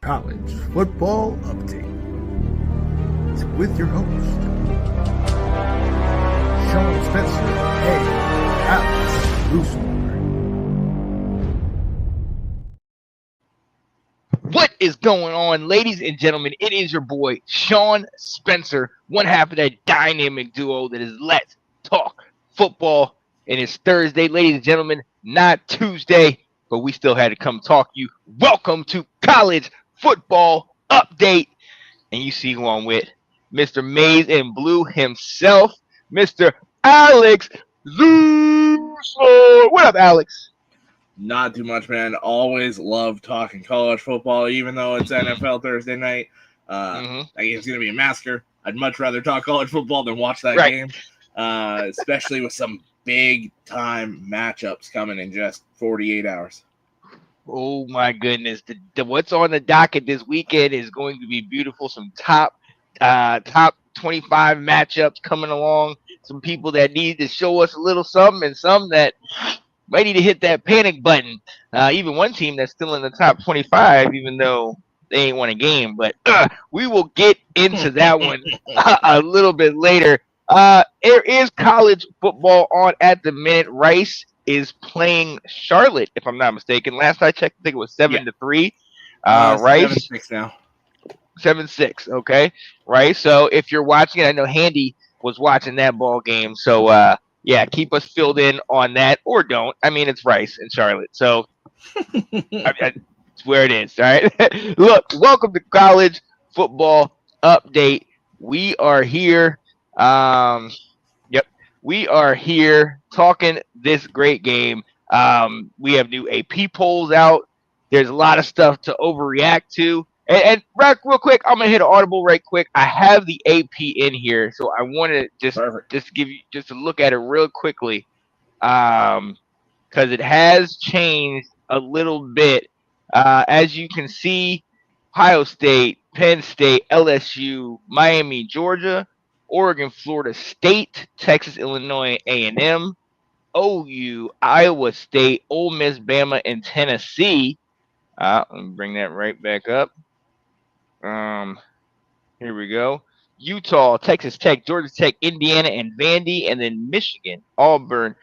College Football Update with your host, Sean Spencer and Alex Loosemore. What is going on, ladies and gentlemen? It is your boy, Sean Spencer, one half of that dynamic duo that is Let's Talk Football. And it's Thursday, ladies and gentlemen, not Tuesday, but we still had to come talk to you. Welcome to College Football Update. And you see who I'm with, Mr. Maize and Blue himself, Mr. Alex Loosemore. What up, Alex? Not too much, man. Always love talking college football, even though it's NFL Thursday night. That game's going to be a massacre. I'd much rather talk college football than watch that game, especially with some big-time matchups coming in just 48 hours. Oh, my goodness. What's on the docket this weekend is going to be beautiful. Some top 25 matchups coming along. Some people that need to show us a little something and some that might need to hit that panic button. Even one team that's still in the top 25, even though they ain't won a game. But we will get into that one a little bit later. There is college football on at the minute. Rice is playing Charlotte, if I'm not mistaken. Last I checked, I think it was 7-3. Rice 7-6 now. 7-6. Okay, right. So if you're watching, I know Handy was watching that ball game. So yeah, keep us filled in on that, or don't. I mean, it's Rice and Charlotte, so it's where it is. All right. Look, welcome to College Football Update. We are here. We are here talking this great game. We have new AP polls out. There's a lot of stuff to overreact to. And real quick, I'm gonna hit an audible right quick. I have the AP in here, so I want to just give you just a look at it real quickly, because it has changed a little bit. As you can see, Ohio State, Penn State, LSU, Miami, Georgia, Oregon, Florida State, Texas, Illinois, A&M, OU, Iowa State, Ole Miss, Bama, and Tennessee. Let me bring that right back up. Here we go. Utah, Texas Tech, Georgia Tech, Indiana, and Vandy, and then Michigan, Auburn,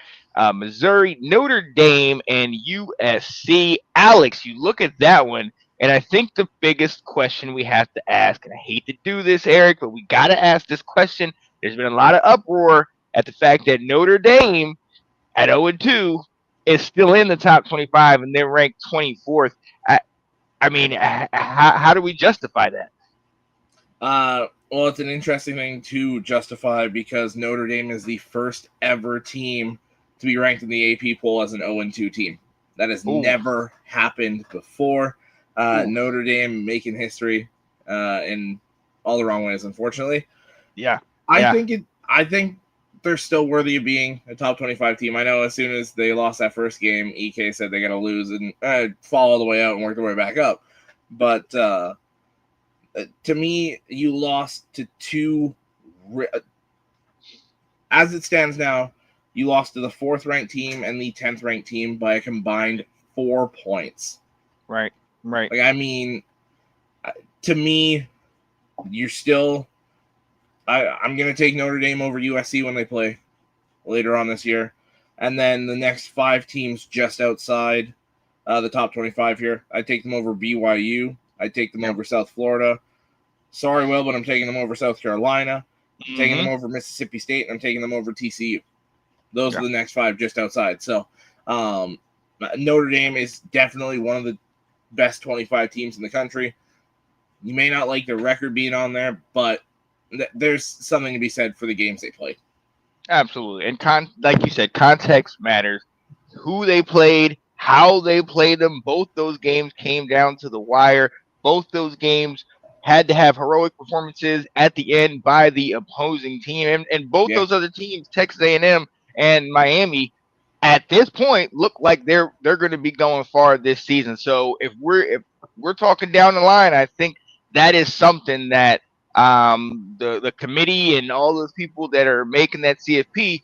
Missouri, Notre Dame, and USC. Alex, you look at that one, and I think the biggest question we have to ask, and I hate to do this, Eric, but we got to ask this question. There's been a lot of uproar at the fact that Notre Dame at 0-2 is still in the top 25, and they're ranked 24th. I mean, how do we justify that? Well, it's an interesting thing to justify because Notre Dame is the first ever team to be ranked in the AP poll as an 0-2 team. That has never happened before. Notre Dame making history in all the wrong ways, unfortunately. Yeah. I think they're still worthy of being a top 25 team. I know as soon as they lost that first game, EK said they got to lose and fall all the way out and work their way back up. But to me, you lost to two. As it stands now, you lost to the 4th ranked team and the 10th ranked team by a combined 4 points. Right. Like, I mean, to me, you're still. I'm going to take Notre Dame over USC when they play later on this year. And then the next 5 teams just outside the top 25 here, I take them over BYU. I take them over South Florida. Sorry, Will, but I'm taking them over South Carolina. I'm taking them over Mississippi State, and I'm taking them over TCU. Those are the next 5 just outside. So Notre Dame is definitely one of the best 25 teams in the country. You may not like their record being on there, but there's something to be said for the games they played. Absolutely. And like you said, context matters. Who they played, how they played them. Both those games came down to the wire. Both those games had to have heroic performances at the end by the opposing team. And both those other teams, Texas A&M and Miami, at this point look like they're going to be going far this season. So if we're talking down the line, I think that is something that the committee and all those people that are making that CFP,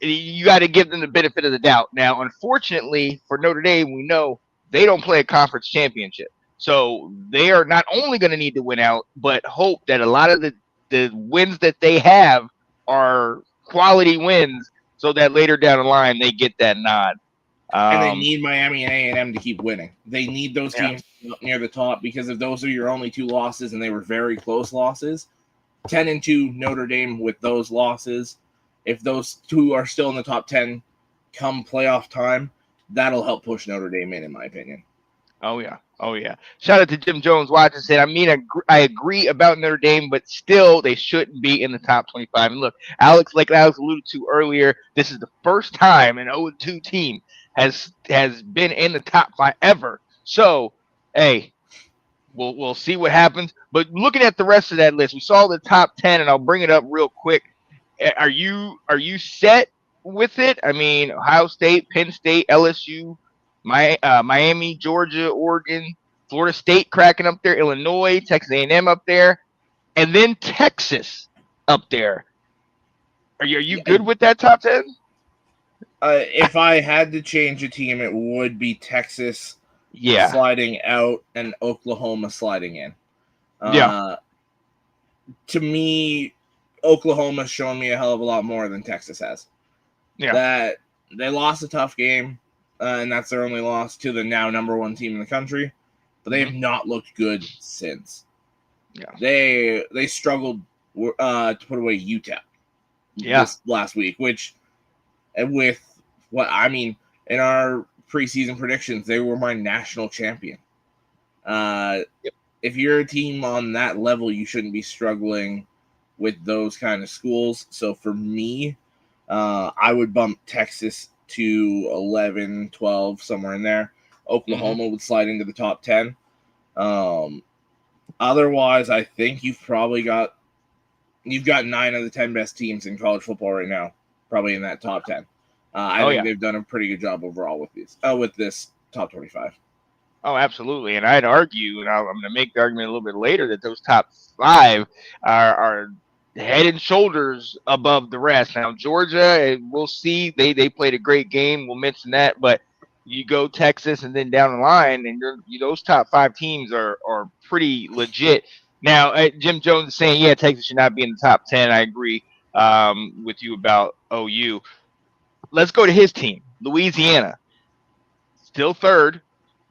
you got to give them the benefit of the doubt. Now, unfortunately for Notre Dame, we know they don't play a conference championship. So they are not only going to need to win out, but hope that a lot of the wins that they have are quality wins, so that later down the line they get that nod. And they need Miami and A&M to keep winning. They need those teams up near the top, because if those are your only 2 losses and they were very close losses, 10-2 Notre Dame with those losses, if those 2 are still in the top 10 come playoff time, that'll help push Notre Dame in my opinion. Oh yeah. Shout out to Jim Jones watching. Said, I mean, I agree about Notre Dame, but still they shouldn't be in the top 25. And look, like Alex alluded to earlier, this is the first time an 0-2 team has been in the top 5 ever. So, hey, we'll see what happens. But looking at the rest of that list, we saw the top 10, and I'll bring it up real quick. Are you set with it? I mean, Ohio State, Penn State, LSU, Miami, Georgia, Oregon, Florida State cracking up there, Illinois, Texas A&M up there, and then Texas up there. Are you good with that top 10? If I had to change a team, it would be Texas sliding out and Oklahoma sliding in. To me, Oklahoma's shown me a hell of a lot more than Texas has. Yeah. That they lost a tough game, and that's their only loss to the now number 1 team in the country. But they have not looked good since. Yeah. They struggled to put away Utah this last week, which with what I mean in our preseason predictions, they were my national champion. If you're a team on that level, you shouldn't be struggling with those kind of schools. So for me, I would bump Texas to 11, 12, somewhere in there. Oklahoma would slide into the top 10. Otherwise, I think you've got 9 of the 10 best teams in college football right now, probably in that top 10. I think they've done a pretty good job overall with this top 25. Oh, absolutely. And I'd argue, and I'm going to make the argument a little bit later, that those top 5 are head and shoulders above the rest. Now, Georgia, we'll see. They played a great game. We'll mention that. But you go Texas and then down the line, and those top 5 teams are pretty legit. Now, Jim Jones is saying, yeah, Texas should not be in the top 10. I agree with you about OU. Let's go to his team, Louisiana. Still 3rd.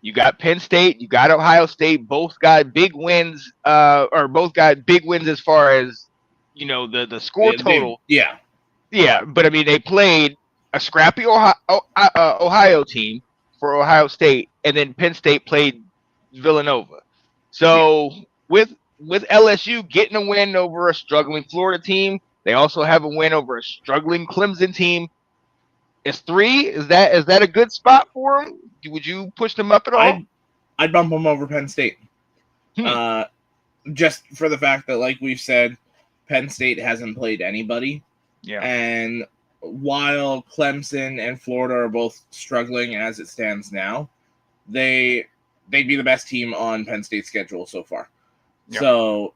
You got Penn State, you got Ohio State. Both got big wins, as far as the score total. Yeah. But I mean, they played a scrappy Ohio team for Ohio State, and then Penn State played Villanova. So with LSU getting a win over a struggling Florida team, they also have a win over a struggling Clemson team. Is 3? Is that a good spot for them? Would you push them up at all? I'd bump them over Penn State. Just for the fact that, like we've said, Penn State hasn't played anybody. Yeah. And while Clemson and Florida are both struggling as it stands now, they'd be the best team on Penn State's schedule so far. Yeah. So,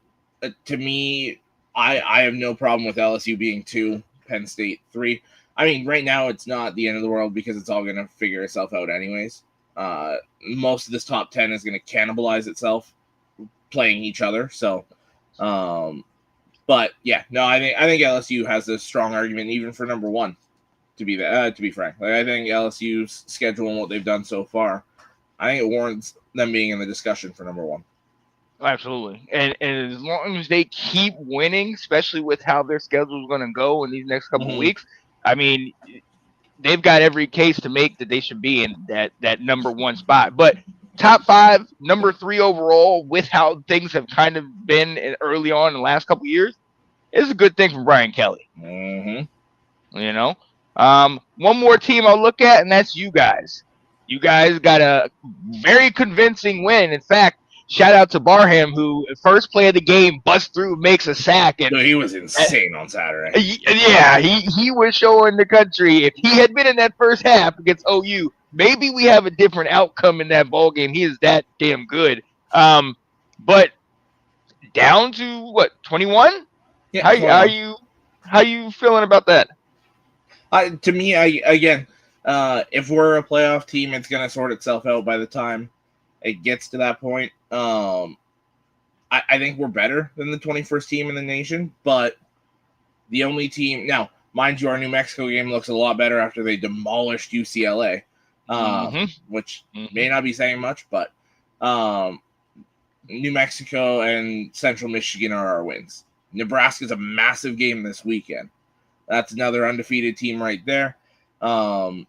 to me, I have no problem with LSU being 2, Penn State 3. I mean, right now it's not the end of the world because it's all going to figure itself out anyways. Most of this top 10 is going to cannibalize itself playing each other. So, but yeah, no, I think LSU has a strong argument even for number 1. To be frank, I think LSU's schedule and what they've done so far, I think it warrants them being in the discussion for number 1. Absolutely, and as long as they keep winning, especially with how their schedule is going to go in these next couple of weeks. I mean, they've got every case to make that they should be in that number 1 spot. But top 5, number 3 overall, with how things have kind of been early on in the last couple of years, is a good thing from Brian Kelly. One more team I'll look at, and that's you guys. You guys got a very convincing win. In fact, shout out to Barham, who first play of the game busts through, makes a sack, and he was insane on Saturday. Yeah, he was showing the country if he had been in that first half against OU, maybe we have a different outcome in that ball game. He is that damn good. But down to what, 21? Yeah. How you feeling about that? To me, if we're a playoff team, it's going to sort itself out by the time it gets to that point. I think we're better than the 21st team in the nation, but the only team now, mind you, our New Mexico game looks a lot better after they demolished UCLA, which may not be saying much, but New Mexico and Central Michigan are our wins. Nebraska's a massive game this weekend. That's another undefeated team right there. It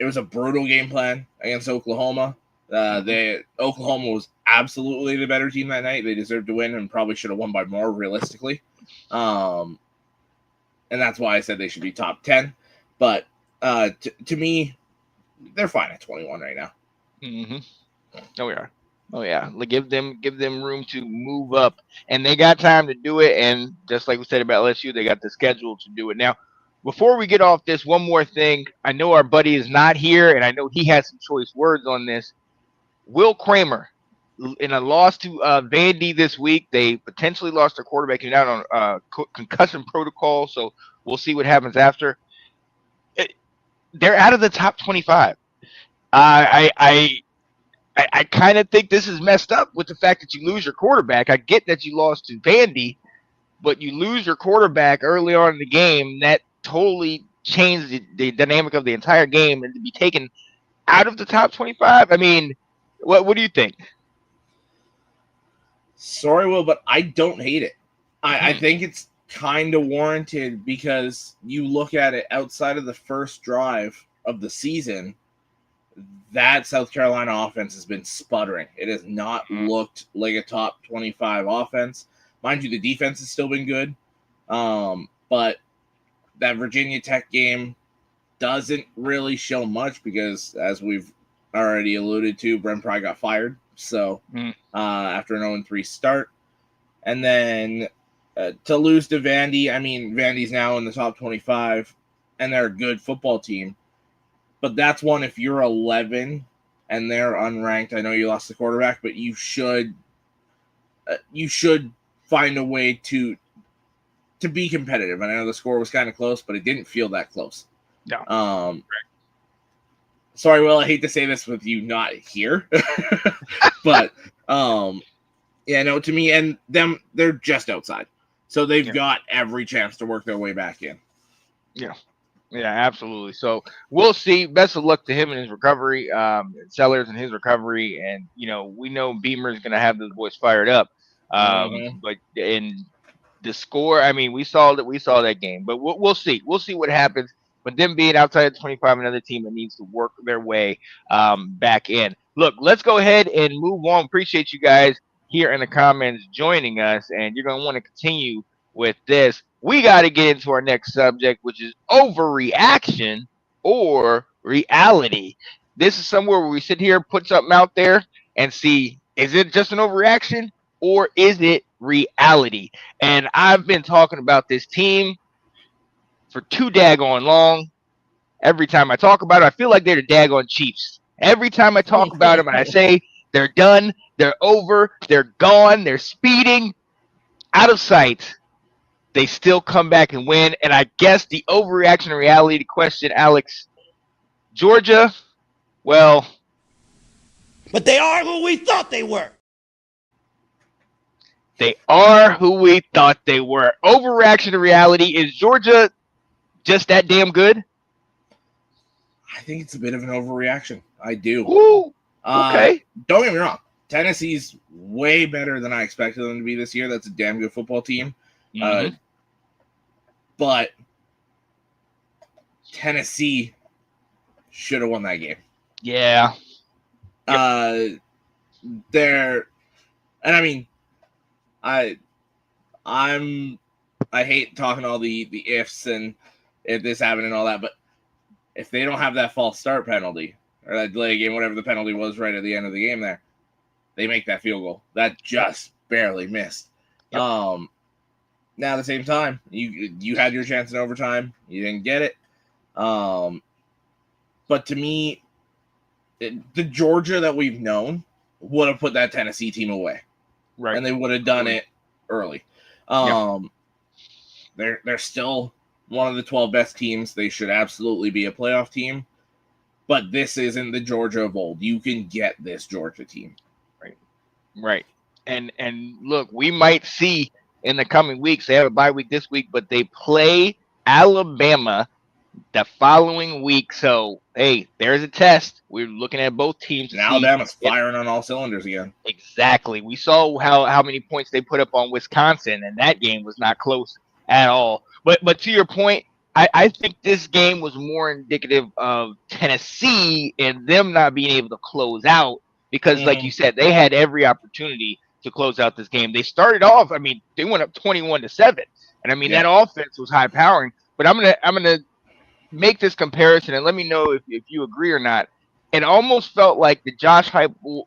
was a brutal game plan against Oklahoma. Oklahoma was absolutely the better team that night. They deserved to win and probably should have won by more, realistically. And that's why I said they should be top 10. But to me, they're fine at 21 right now. Oh, we are. Oh yeah, give them room to move up, and they got time to do it. And just like we said about LSU, they got the schedule to do it. Now, before we get off this, one more thing. I know our buddy is not here, and I know he has some choice words on this. Will Kramer, in a loss to Vandy this week, they potentially lost their quarterback. He's out on concussion protocol, so we'll see what happens after. They're out of the top 25. I kind of think this is messed up with the fact that you lose your quarterback. I get that you lost to Vandy, but you lose your quarterback early on in the game. That totally changed the dynamic of the entire game, and to be taken out of the top 25. I mean, what do you think? Sorry, Will, but I don't hate it. I think it's kind of warranted because you look at it outside of the first drive of the season. That South Carolina offense has been sputtering. It has not looked like a top 25 offense. Mind you, the defense has still been good. But that Virginia Tech game doesn't really show much because, as we've already alluded to, Brent Pry got fired. So after an 0-3 start. And then to lose to Vandy, I mean, Vandy's now in the top 25, and they're a good football team. But that's one, if you're 11 and they're unranked, I know you lost the quarterback, but you should find a way to be competitive. And I know the score was kind of close, but it didn't feel that close. No. Sorry, Will, I hate to say this with you not here. But yeah, no, to me and them, they're just outside. So they've got every chance to work their way back in. Yeah, absolutely. So we'll see. Best of luck to him in his recovery, Sellers in his recovery, and we know Beamer is going to have those boys fired up. But in the score, I mean, we saw that game, but we'll see. We'll see what happens. But them being outside of 25, another team that needs to work their way back in. Look, let's go ahead and move on. Appreciate you guys here in the comments joining us, and you're going to want to continue with this. We got to get into our next subject, which is overreaction or reality. This is somewhere where we sit here, put something out there, and see, is it just an overreaction or is it reality? And I've been talking about this team for too daggone long. Every time I talk about it, I feel like they're the daggone Chiefs. Every time I talk about them and I say they're done, they're over, they're gone, they're speeding out of sight, they still come back and win. And I guess the overreaction and reality question, Alex, Georgia, well. But they are who we thought they were. They are who we thought they were. Overreaction to reality. Is Georgia just that damn good? I think it's a bit of an overreaction. I do. Ooh, okay. Don't get me wrong. Tennessee's way better than I expected them to be this year. That's a damn good football team. But Tennessee should have won that game. Yeah. And I mean, I hate talking all the ifs and if this happened and all that, but if they don't have that false start penalty or that delay game, whatever the penalty was right at the end of the game there, they make that field goal. That just barely missed. Yep. Now, at the same time, you had your chance in overtime. You didn't get it. But to me, the Georgia that we've known would have put that Tennessee team away. Right. And they would have done it early. They're still one of the 12 best teams. They should absolutely be a playoff team. but this isn't the Georgia of old. You can get this Georgia team. Right. And look, we might see in the coming weeks. They have a bye week this week, but they play Alabama the following week. So, hey, there's a test. We're looking at both teams to And see Alabama's firing on all cylinders again. exactly. We saw how many points they put up on Wisconsin, and that game was not close at all. But to your point, I think this game was more indicative of Tennessee and them not being able to close out because, like you said, they had every opportunity to close out this game. They started off, I mean, they went up 21-7, and I mean that offense was high powering. But I'm gonna make this comparison and let me know if you agree or not. It almost felt like the Josh Heupel,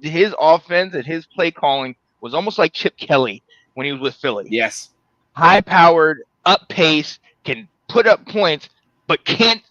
his offense and his play calling was almost like Chip Kelly when he was with Philly. Yes. High powered, up pace, can put up points, but can't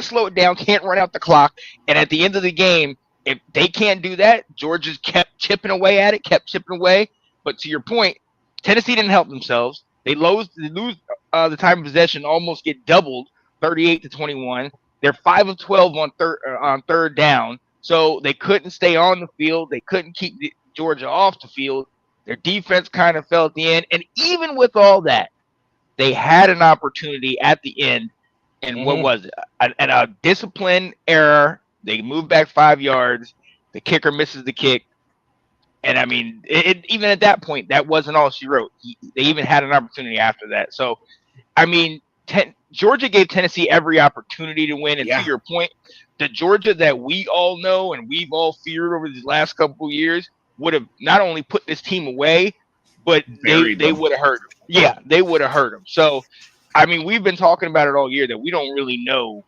slow it down, can't run out the clock. And at the end of the game, if they can't do that, Georgia's kept chipping away at it, kept chipping away. But to your point, Tennessee didn't help themselves. They lose the time of possession, almost get doubled, 38-21. They're 5 of 12 on third down, so they couldn't stay on the field. They couldn't keep Georgia off the field. Their defense kind of fell at the end, and even with all that, they had an opportunity at the end. And what was it? A discipline error. They moved back 5 yards. The kicker misses the kick. And, I mean, even at that point, that wasn't all she wrote. They even had an opportunity after that. So, I mean, Georgia gave Tennessee every opportunity to win. And to your point, the Georgia that we all know and we've all feared over these last couple of years would have not only put this team away, but they would have hurt them. Yeah, they would have hurt them. So, I mean, we've been talking about it all year that we don't really know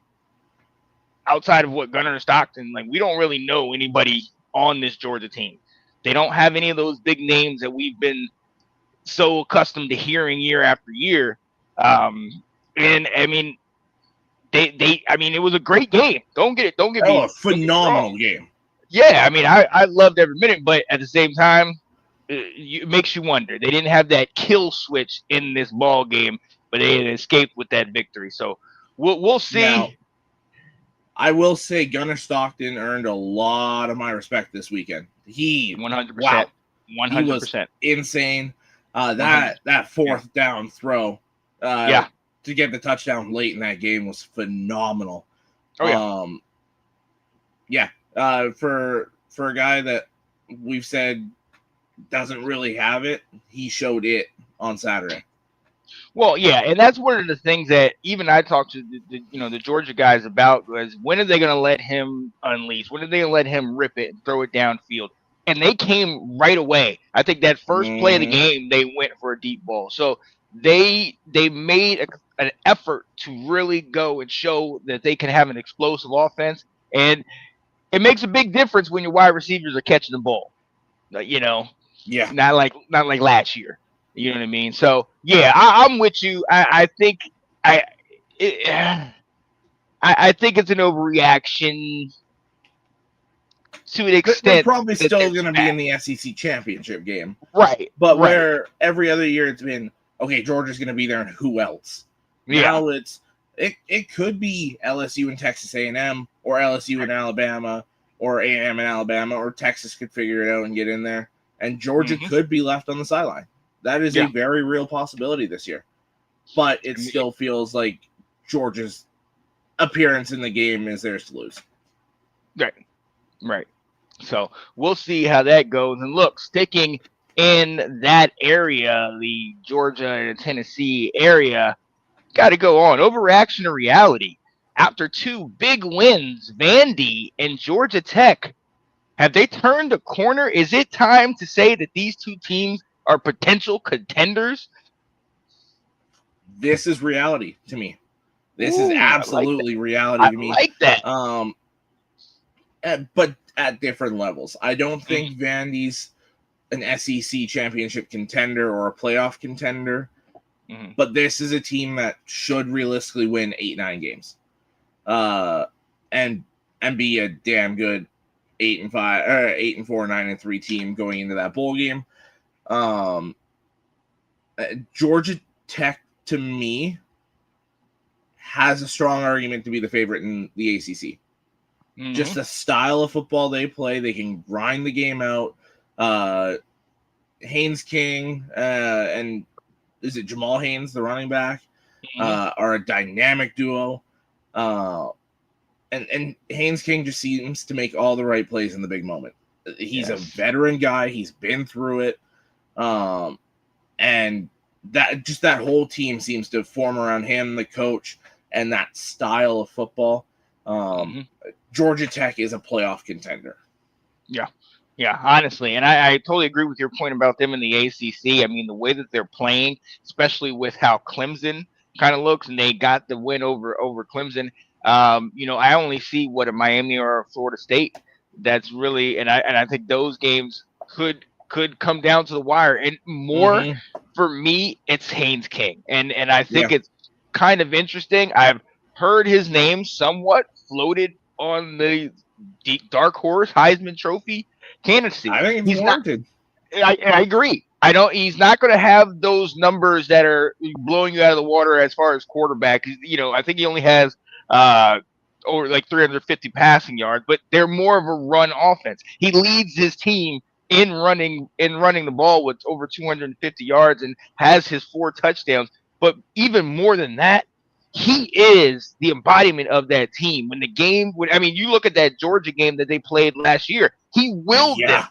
outside of what Gunnar and Stockton, like we don't really know anybody on this Georgia team. They don't have any of those big names that we've been so accustomed to hearing year after year. And I mean, I mean, it was a great game. Don't get me. Oh, a phenomenal game. Yeah, I mean, I loved every minute, but at the same time, it makes you wonder. They didn't have that kill switch in this ball game, but they had escaped with that victory. So we'll see. Now, I will say Gunnar Stockton earned a lot of my respect this weekend. He 100%. Wow, 100%. He was insane. That fourth down throw to get the touchdown late in that game was phenomenal. Oh yeah. For a guy that we've said doesn't really have it, he showed it on Saturday. Well, yeah, and that's one of the things that even I talked to the Georgia guys about was when are they going to let him unleash? When are they going to let him rip it and throw it downfield? And they came right away. I think that first play of the game, they went for a deep ball. So they made an effort to really go and show that they can have an explosive offense, and it makes a big difference when your wide receivers are catching the ball. Not like last year. You know what I mean? So yeah, I'm with you. I think I think it's an overreaction to an extent. They're probably still going to be in the SEC championship game, right? But where every other year it's been okay, Georgia's going to be there, and who else? Yeah. Now it could be LSU and Texas A&M, or LSU and Alabama, or A&M and Alabama, or Texas could figure it out and get in there, and Georgia could be left on the sideline. That is a very real possibility this year. But it still feels like Georgia's appearance in the game is theirs to lose. Right. So we'll see how that goes. And look, sticking in that area, the Georgia and Tennessee area, got to go on. Overreaction to reality. After 2 big wins, Vandy and Georgia Tech, have they turned a corner? Is it time to say that these 2 teams are potential contenders? This is reality to me. This is absolutely reality to me. I like that. But at different levels. I don't think Vandy's an SEC championship contender or a playoff contender. But this is a team that should realistically win 8-9 games. And be a damn good 8-5 or 8-4, 9-3 team going into that bowl game. Georgia Tech, to me, has a strong argument to be the favorite in the ACC. Mhm. Just the style of football they play, they can grind the game out. Haynes King and is it Jamal Haynes, the running back, are a dynamic duo. And Haynes King just seems to make all the right plays in the big moment. He's a veteran guy. He's been through it. And that whole team seems to form around him, the coach, and that style of football. Georgia Tech is a playoff contender. Yeah, honestly. And I totally agree with your point about them in the ACC. I mean, the way that they're playing, especially with how Clemson kind of looks, and they got the win over Clemson. I only see what a Miami or a Florida State. That's really, and I think those games could come down to the wire. And more for me, it's Haynes King, and I think it's kind of interesting. I've heard his name somewhat floated on the dark horse Heisman Trophy candidacy. I think it's warranted. I agree. He's not going to have those numbers that are blowing you out of the water as far as quarterback. I think he only has over like 350 passing yards, but they're more of a run offense. He leads his team in running the ball with over 250 yards and has his 4 touchdowns. But even more than that, he is the embodiment of that team. You look at that Georgia game that they played last year, he willed them.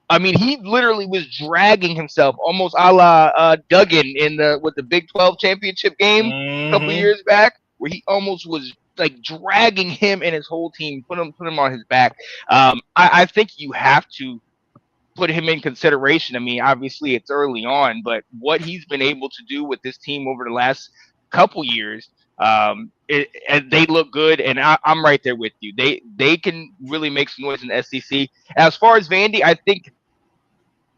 I mean, he literally was dragging himself, almost a la Duggan with the Big 12 championship game a couple of years back, where he almost was like dragging him and his whole team, put him on his back. I think you have to put him in consideration. I mean, obviously it's early on, but what he's been able to do with this team over the last couple years, and they look good, and I'm right there with you. They can really make some noise in the SEC. As far as Vandy, I think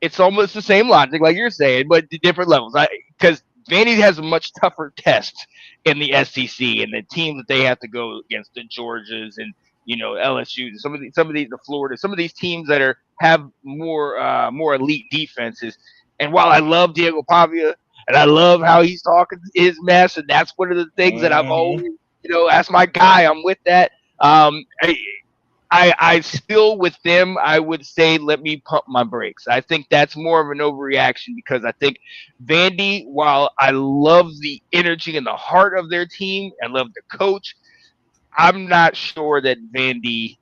it's almost the same logic, like you're saying, but the different levels. Because Vandy has a much tougher test in the SEC, and the teams that they have to go against, the Georgias and LSU, some of these the Florida, some of these teams that have more elite defenses. And while I love Diego Pavia and I love how he's talking his mess, and that's one of the things that I've always, that's my guy. I'm with that. I still, with them, I would say let me pump my brakes. I think that's more of an overreaction because I think Vandy, while I love the energy and the heart of their team and love the coach, I'm not sure that Vandy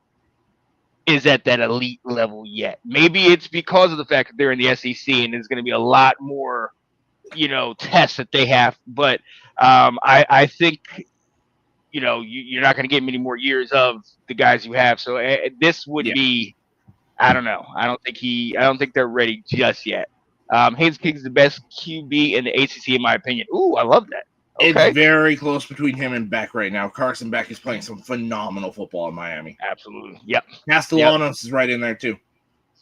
is at that elite level yet. Maybe it's because of the fact that they're in the SEC and there's going to be a lot more, tests that they have. But I think you're not going to get many more years of the guys you have. So this would be, I don't know. I don't think they're ready just yet. Haynes King is the best QB in the ACC, in my opinion. Ooh, I love that. Okay. It's very close between him and Beck right now. Carson Beck is playing some phenomenal football in Miami. Absolutely. Yep. Castellanos is right in there too.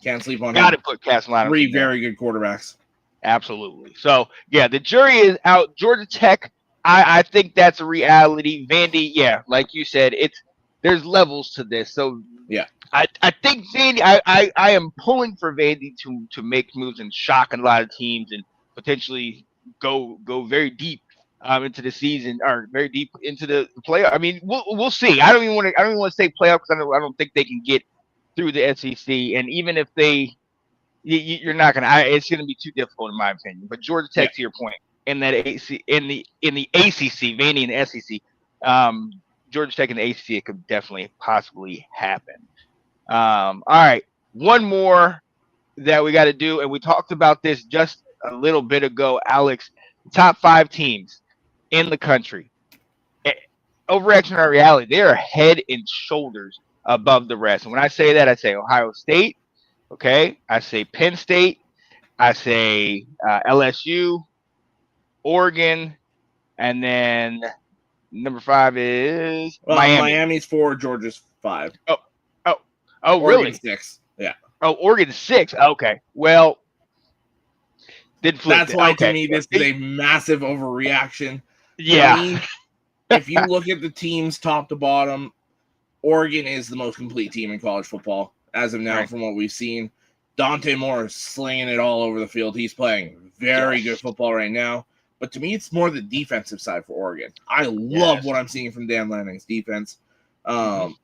Can't sleep on him. Got to put Castellanos. 3 very good quarterbacks. Absolutely. So, the jury is out. Georgia Tech, I think that's a reality. Vandy, like you said, there's levels to this. So, I think Vandy, I am pulling for Vandy to make moves and shock a lot of teams and potentially go very deep into the season or very deep into the playoff. I mean, we'll see. I don't even want to say playoff because I don't think they can get through the SEC. And even if you're not gonna. It's gonna be too difficult in my opinion. But Georgia Tech, to your point, in that in the ACC, Vandy in the SEC, Georgia Tech in the ACC, it could definitely possibly happen. All right, one more that we got to do, and we talked about this just a little bit ago, Alex. Top 5 teams in the country. Overreaction or reality, they are head and shoulders above the rest. And when I say that, I say Ohio State. Okay, I say Penn State. I say LSU, Oregon, and then number 5 is Miami. Miami's 4, Georgia's 5. Oh, really? 6. Yeah. Oh, Oregon 6. Okay. Well, that's why to me this is a massive overreaction. Yeah. To me, if you look at the teams top to bottom, Oregon is the most complete team in college football as of now, from what we've seen. Dante Moore is slinging it all over the field. He's playing very good football right now. But to me, it's more the defensive side for Oregon. I love what I'm seeing from Dan Lanning's defense. To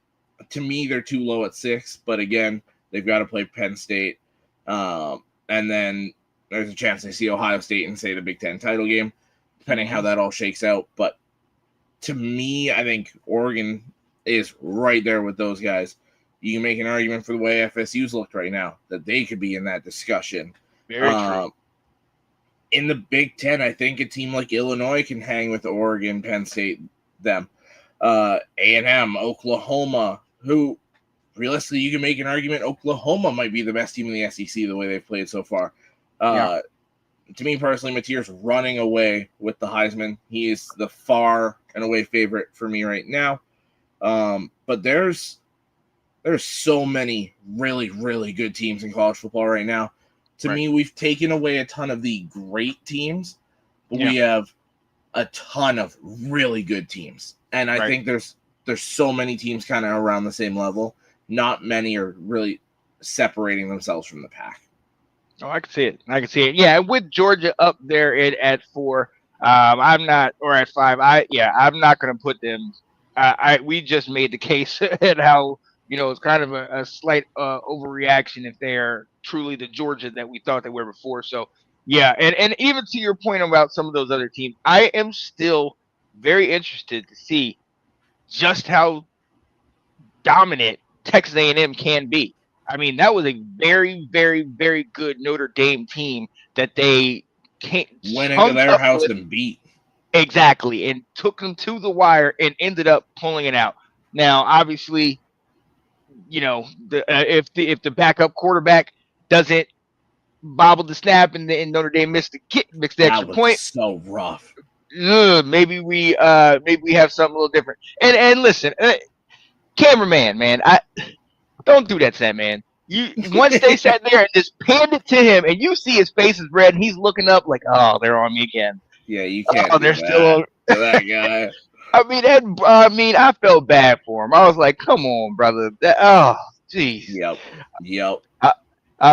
me, they're too low at 6, but again, they've got to play Penn State. And then there's a chance they see Ohio State in, say, the Big Ten title game, depending how that all shakes out. But to me, I think Oregon is right there with those guys. You can make an argument for the way FSU's looked right now, that they could be in that discussion. Very true. In the Big Ten, I think a team like Illinois can hang with Oregon, Penn State, them. A&M, Oklahoma, who realistically you can make an argument Oklahoma might be the best team in the SEC the way they've played so far. To me personally, Mateer's running away with the Heisman. He is the far and away favorite for me right now. But there's so many really, really good teams in college football right now. To me, we've taken away a ton of the great teams, but we have a ton of really good teams. And I think there's so many teams kind of around the same level. Not many are really separating themselves from the pack. Oh, I can see it. Yeah, with Georgia up there at 4, I'm not, or at 5. I'm not going to put them. We just made the case at how it's kind of a slight overreaction if they're truly the Georgia that we thought they were before. So yeah, and even to your point about some of those other teams, I am still very interested to see just how dominant Texas A&M can be. I mean, that was a very, very, very good Notre Dame team that they went into their house and beat. Exactly, and took them to the wire and ended up pulling it out. Now, obviously, if the backup quarterback doesn't bobble the snap and Notre Dame missed the extra point, so rough. Maybe we have something a little different. And listen, cameraman, man, don't do that to that man. Once they sat there and just panned it to him, and you see his face is red, and he's looking up like, oh, they're on me again. Yeah, you can't. Oh, they're still on that guy. I mean, I felt bad for him. I was like, come on, brother. Jeez. Yep.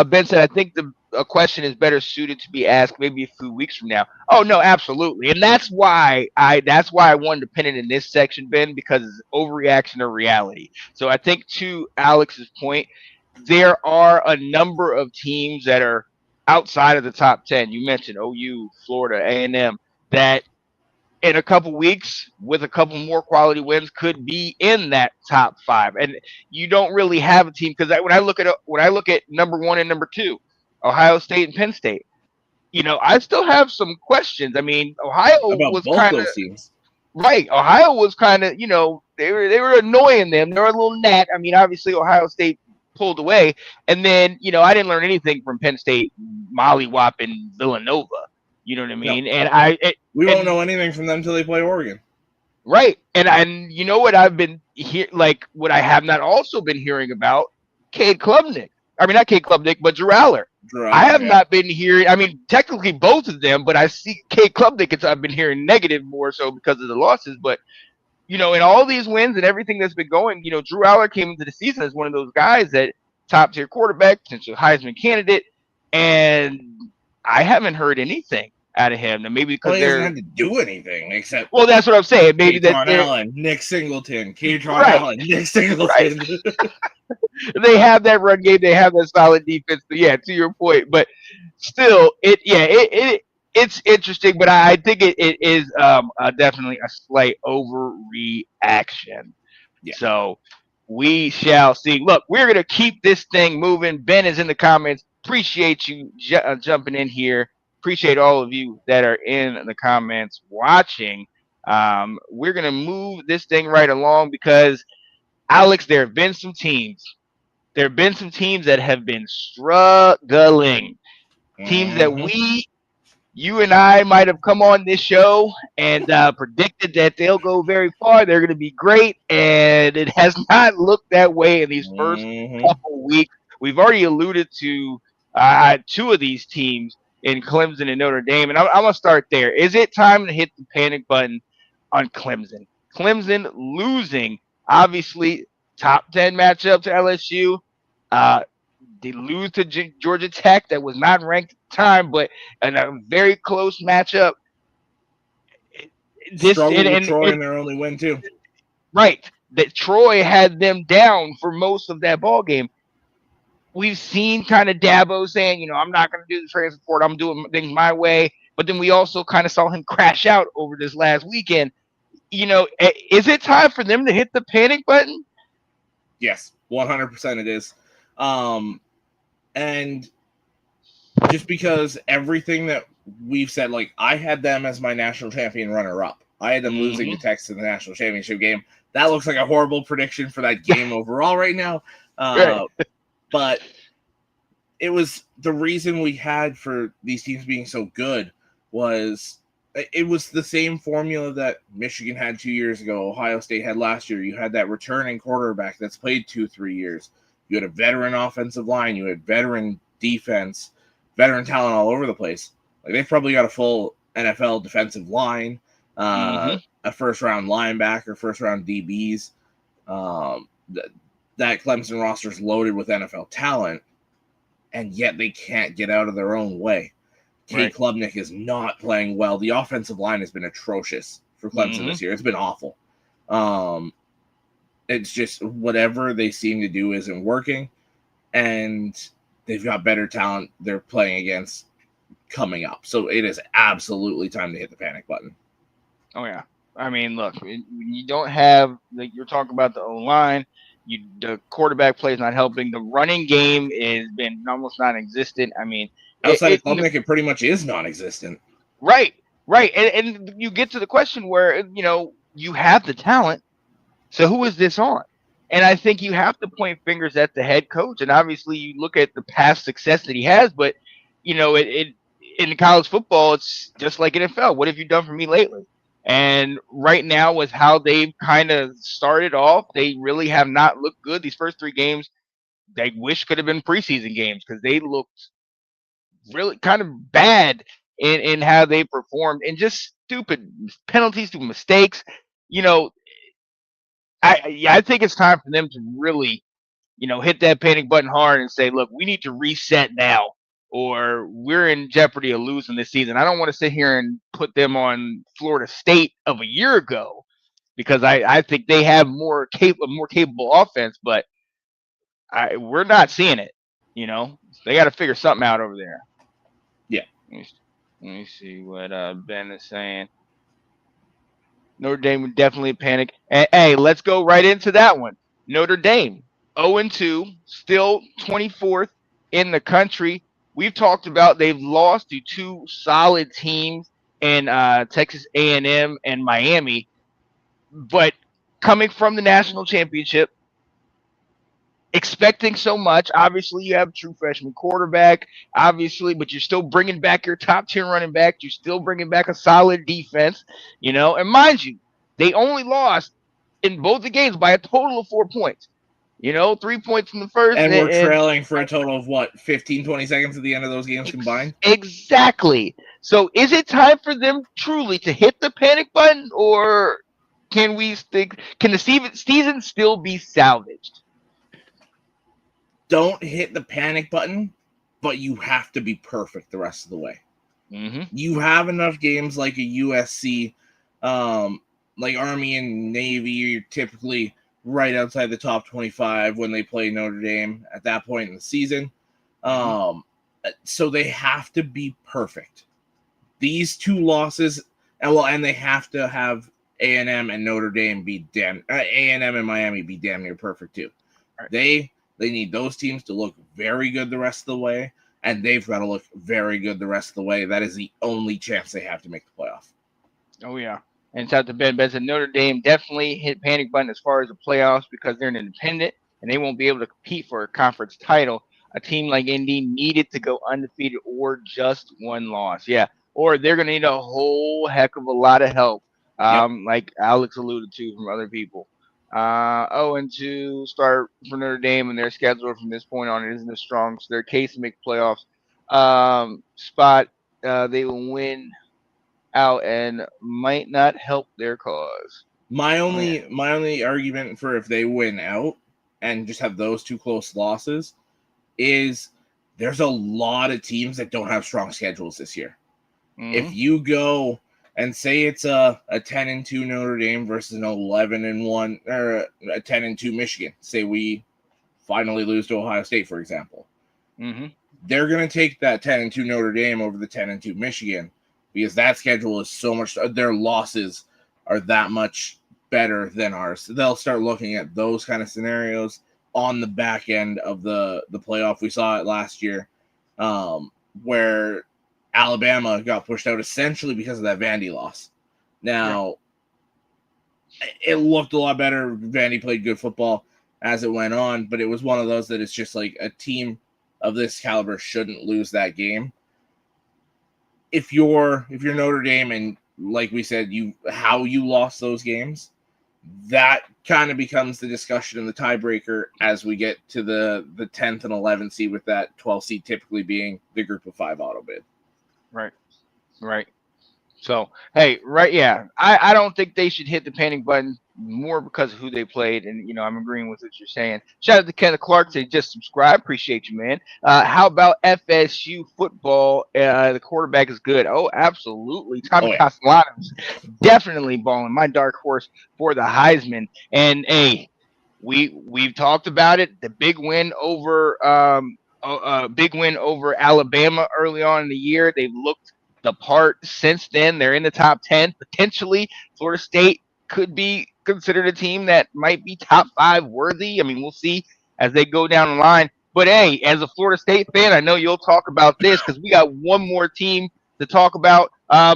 Ben said, I think a question is better suited to be asked maybe a few weeks from now. Oh no, absolutely, and that's why I wanted to pin it in this section, Ben, because it's overreaction or reality. So I think to Alex's point, there are a number of teams that are outside of the top 10. You mentioned OU, Florida, A&M, that in a couple weeks with a couple more quality wins could be in that top 5. And you don't really have a team, because when I look at number 1 and number 2, Ohio State and Penn State, I still have some questions. I mean, Ohio was kind of right. Ohio was kind of, they were annoying them. They were a little gnat. I mean, obviously Ohio State pulled away, and then I didn't learn anything from Penn State mollywopping Villanova. You know what I mean? No. And we won't know anything from them until they play Oregon. Right. And you know what I've been what I have not also been hearing about? Cade Klubnik. I mean, not Cade Klubnik, but Drew Aller. I have not been hearing. I mean, technically both of them, but I see Cade Klubnik. I've been hearing negative more so because of the losses. But in all these wins and everything that's been going, Drew Aller came into the season as one of those guys that top tier quarterback, potential Heisman candidate, and I haven't heard anything out of him. And maybe because he doesn't have to do anything except. Well, that's what I'm saying. Maybe Katron Allen, Nick Singleton, Katron Allen, Nick Singleton. Right. They have that run game. They have that solid defense. But yeah, to your point. But still, it's interesting. But I think it is definitely a slight overreaction. Yeah. So we shall see. Look, we're gonna keep this thing moving. Ben is in the comments. Appreciate you jumping in here. Appreciate all of you that are in the comments watching. We're going to move this thing right along because, Alex, there have been some teams. There have been some teams that have been struggling. Teams that you and I might have come on this show and predicted that they'll go very far. They're going to be great. And it has not looked that way in these first couple weeks. We've already alluded to 2 of these teams in Clemson and Notre Dame, and I'm going to start there. Is it time to hit the panic button on Clemson? Clemson losing, obviously, top 10 matchup to LSU. They lose to Georgia Tech, that was not ranked at the time, but in a very close matchup. this struggled with and Troy in their only win too. right, that Troy had them down for most of that ball game. We've seen kind of Dabo saying, I'm not going to do the transfer portal. I'm doing things my way. But then we also kind of saw him crash out over this last weekend. Is it time for them to hit the panic button? Yes, 100% it is. And just because everything that we've said, like I had them as my national champion runner-up. I had them losing to Texas in the national championship game. That looks like a horrible prediction for that game overall right now. Right. But it was the reason we had for these teams being so good was it was the same formula that Michigan had 2 years ago, Ohio State had last year. You had that returning quarterback that's played 2-3 years. You had a veteran offensive line. You had veteran defense, veteran talent all over the place. Like they've probably got a full NFL defensive line, a first-round linebacker, first-round DBs. That Clemson roster is loaded with NFL talent, and yet they can't get out of their own way. Kate Klubnik is not playing well. The offensive line has been atrocious for Clemson this year. It's been awful. It's just whatever they seem to do isn't working, and they've got better talent they're playing against coming up. So it is absolutely time to hit the panic button. Oh, yeah. I mean, look, you don't have, like you're talking about the O-line. The quarterback play is not helping. The running game has been almost non-existent. I mean, outside of Klubnik, it pretty much is non-existent. Right. And you get to the question where, you have the talent. So who is this on? And I think you have to point fingers at the head coach. And obviously you look at the past success that he has, but, in college football, it's just like NFL. What have you done for me lately? And right now, with how they've kind of started off, they really have not looked good. These first 3 games, they wish could have been preseason games because they looked really kind of bad in how they performed and just stupid penalties, stupid mistakes. I think it's time for them to really, hit that panic button hard and say, look, we need to reset now, or we're in jeopardy of losing this season. I don't want to sit here and put them on Florida State of a year ago because I think they have more capable offense, but we're not seeing it. They got to figure something out over there. Yeah. Let me see what Ben is saying. Notre Dame would definitely panic. And, hey, let's go right into that one. Notre Dame, 0-2, still 24th in the country. We've talked about they've lost to 2 solid teams in Texas A&M and Miami, but coming from the national championship, expecting so much. Obviously, you have a true freshman quarterback, obviously, but you're still bringing back your top-tier running back. You're still bringing back a solid defense, And mind you, they only lost in both the games by a total of 4 points. 3 points in the first. And we're trailing for a total of, 15, 20 seconds at the end of those games combined? Exactly. So is it time for them truly to hit the panic button, or can the season still be salvaged? Don't hit the panic button, but you have to be perfect the rest of the way. You have enough games like a USC, like Army and Navy, you're typically right outside the top 25 when they play Notre Dame at that point in the season. So they have to be perfect. These 2 losses, and they have to have A&M and Notre Dame be A&M and Miami be damn near perfect too. Right. They need those teams to look very good the rest of the way, and they've got to look very good the rest of the way. That is the only chance they have to make the playoff. Oh, yeah. And it's out to Ben Benson. Notre Dame definitely hit panic button as far as the playoffs because they're an independent, and they won't be able to compete for a conference title. A team like Indy needed to go undefeated or just 1 loss. Yeah. Or they're going to need a whole heck of a lot of help, like Alex alluded to from other people. 0-2 start for Notre Dame, and their schedule from this point on isn't as strong. So their case to make playoffs spot, they will win out and might not help their cause. My only argument for if they win out and just have those 2 close losses is there's a lot of teams that don't have strong schedules this year. If you go and say it's a 10-2 Notre Dame versus an 11-1 or a 10-2 Michigan. Say we finally lose to Ohio State, for example. Mm-hmm. They're going to take that 10-2 Notre Dame over the 10-2 Michigan because that schedule is so much. Their losses are that much better than ours. So they'll start looking at those kind of scenarios on the back end of the playoff. We saw it last year, where Alabama got pushed out essentially because of that Vandy loss. Now, it looked a lot better. Vandy played good football as it went on, but it was one of those that it's just like a team of this caliber shouldn't lose that game. If you're Notre Dame and like we said, how you lost those games, that kind of becomes the discussion and the tiebreaker as we get to the 10th and 11th seed, with that 12th seed typically being the group of 5 auto bid. Right. So, hey, yeah, I don't think they should hit the panic button more because of who they played. And, I'm agreeing with what you're saying. Shout out to Kenneth Clark. They just subscribed. Appreciate you, man. How about FSU football? The quarterback is good. Oh, absolutely. Tommy Castellanos, definitely balling. My dark horse for the Heisman. And, hey, we've talked about it. The big win over Alabama early on in the year. They've looked the part since then. They're in the top 10. Potentially, Florida State could be considered a team that might be top 5 worthy. I mean, we'll see as they go down the line. But, hey, as a Florida State fan, I know you'll talk about this because we got one more team to talk about.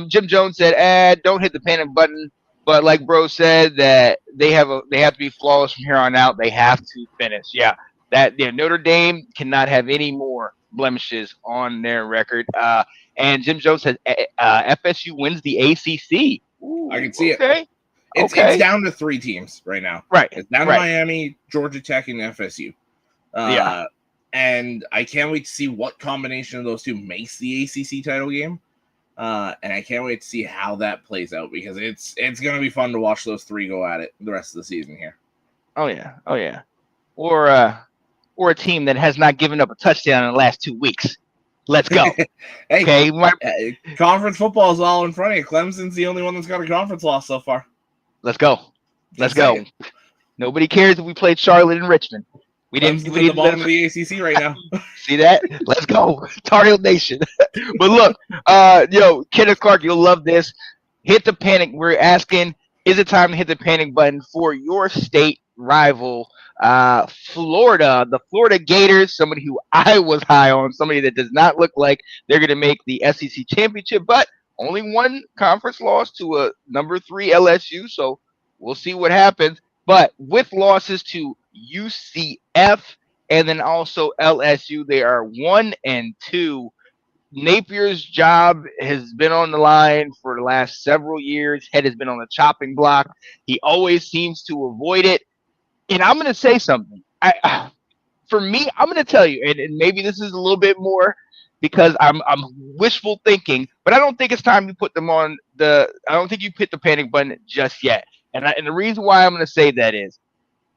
Jim Jones said, don't hit the panic button. But like Bro said, that they have to be flawless from here on out. They have to finish. Yeah, Notre Dame cannot have any more blemishes on their record. And Jim Jones says FSU wins the ACC. Ooh, I can see it. It's down to 3 teams right now. Right. It's down to Miami, Georgia Tech, and FSU. And I can't wait to see what combination of those two makes the ACC title game. And I can't wait to see how that plays out because it's going to be fun to watch those 3 go at it the rest of the season here. Oh yeah. Or a team that has not given up a touchdown in the last 2 weeks. Let's go. Hey, okay. Conference football is all in front of you. Clemson's the only one that's got a conference loss so far. Let's go. Nobody cares if we played Charlotte and Richmond. We didn't the bottom of the ACC right now. See that? Let's go, Tar Heel Nation. But look, Kenneth Clark, you'll love this. Hit the panic. We're asking, is it time to hit the panic button for your state rival, Florida, the Florida Gators? Somebody who I was high on, somebody that does not look like they're going to make the SEC championship, but only one conference loss to a number 3 LSU. So we'll see what happens. But with losses to UCF and then also LSU, they are 1-2. Napier's job has been on the line for the last several years. Head has been on the chopping block. He always seems to avoid it. And I'm going to say something. For me, I'm going to tell you, and maybe this is a little bit more because I'm wishful thinking, but I don't think it's time you put them on I don't think you hit the panic button just yet. And the reason why I'm going to say that is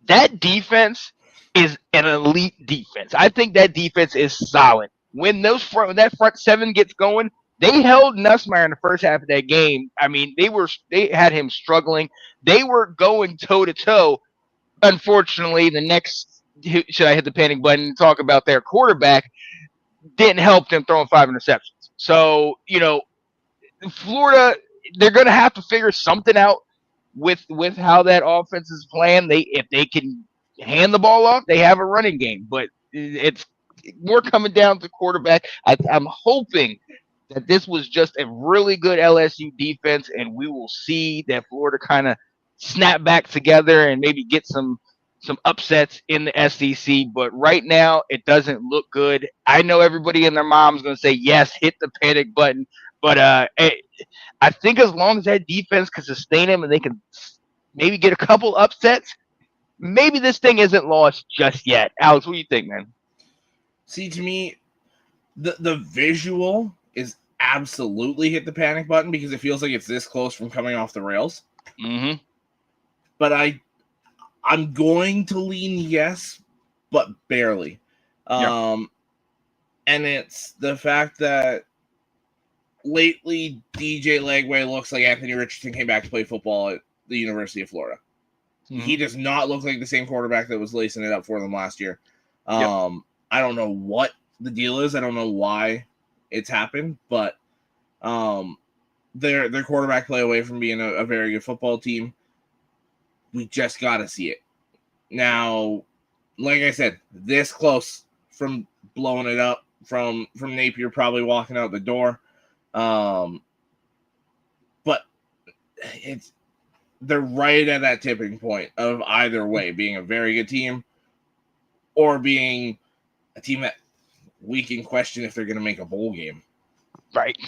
that defense is an elite defense. I think that defense is solid. When that front 7 gets going, they held Nussmeier in the first half of that game. I mean, they had him struggling. They were going toe to toe. Unfortunately, the next should I hit the panic button and talk about their quarterback didn't help them throwing 5 interceptions. So, Florida, they're going to have to figure something out with how that offense is playing. If they can hand the ball off, they have a running game, but it's more coming down to quarterback. I'm hoping that this was just a really good LSU defense, and we will see that Florida kind of snap back together and maybe get some upsets in the SEC. But right now, it doesn't look good. I know everybody and their mom's going to say, yes, hit the panic button. But I think as long as that defense can sustain them and they can maybe get a couple upsets, maybe this thing isn't lost just yet. Alex, what do you think, man? See, to me, the visual is absolutely hit the panic button because it feels like it's this close from coming off the rails. Mm-hmm. But I'm going to lean yes, but barely. And it's the fact that lately DJ Lagway looks like Anthony Richardson came back to play football at the University of Florida. Mm-hmm. He does not look like the same quarterback that was lacing it up for them last year. I don't know what the deal is. I don't know why it's happened, but their quarterback play away from being a very good football team. We just got to see it. Now, like I said, this close from blowing it up from Napier probably walking out the door. But they're right at that tipping point of either way, being a very good team or being a team that we can question if they're going to make a bowl game. Right.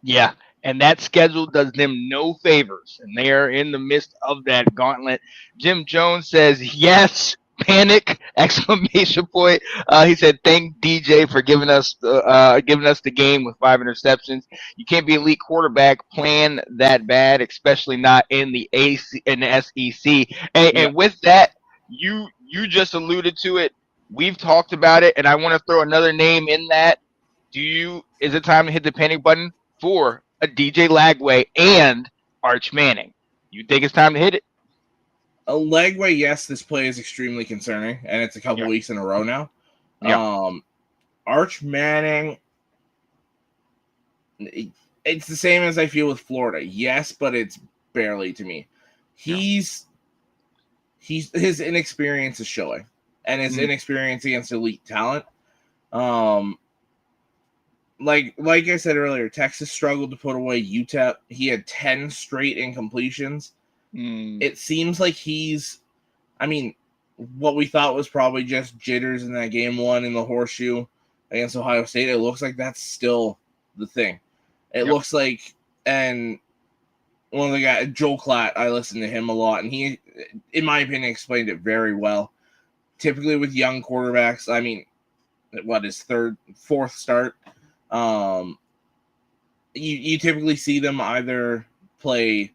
Yeah. And that schedule does them no favors. And they are in the midst of that gauntlet. Jim Jones says, yes, panic, exclamation point. He said, thank DJ for giving us the game with 5 interceptions. You can't be elite quarterback playing that bad, especially not in the SEC. And with that, you just alluded to it. We've talked about it, and I want to throw another name in that. Is it time to hit the panic button for a DJ Lagway and Arch Manning? You think it's time to hit it? A Lagway, yes, this play is extremely concerning, and it's a couple weeks in a row now. Arch Manning, it's the same as I feel with Florida. Yes, but it's barely to me. His inexperience is showing, and his inexperience against elite talent. Like I said earlier, Texas struggled to put away UTEP. He had 10 straight incompletions. It seems like what we thought was probably just jitters in that game 1 in the horseshoe against Ohio State. It looks like that's still the thing. It looks like, and one of the guys, Joel Klatt, I listened to him a lot, and he, in my opinion, explained it very well. Typically with young quarterbacks, his 4th start, you typically see them either play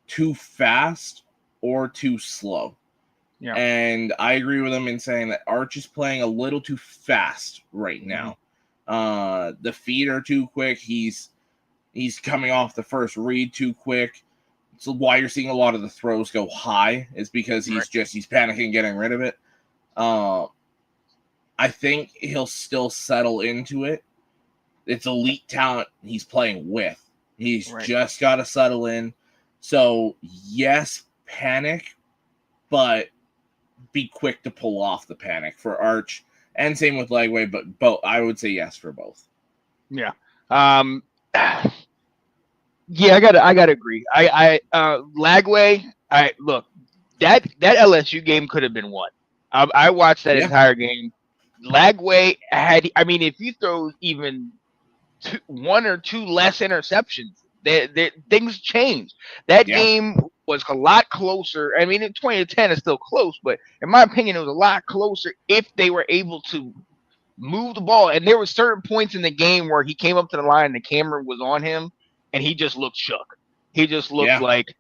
too fast or too slow. Yeah. And I agree with him in saying that Arch is playing a little too fast right now. The feet are too quick. He's coming off the first read too quick. So why you're seeing a lot of the throws go high is because he's panicking, getting rid of it. I think he'll still settle into it. It's elite talent he's playing with. He's just got to settle in. So, yes, panic, but be quick to pull off the panic for Arch. And same with Lagway, but both. I would say yes for both. Yeah. Yeah, I gotta agree. Lagway, look, that LSU game could have been won. I watched that entire game. Lagway if you throw even 1 or 2 less interceptions, things change. That game was a lot closer. 20-10 is still close, but in my opinion, it was a lot closer if they were able to move the ball. And there were certain points in the game where he came up to the line and the camera was on him, and he just looked shook. He just looked like,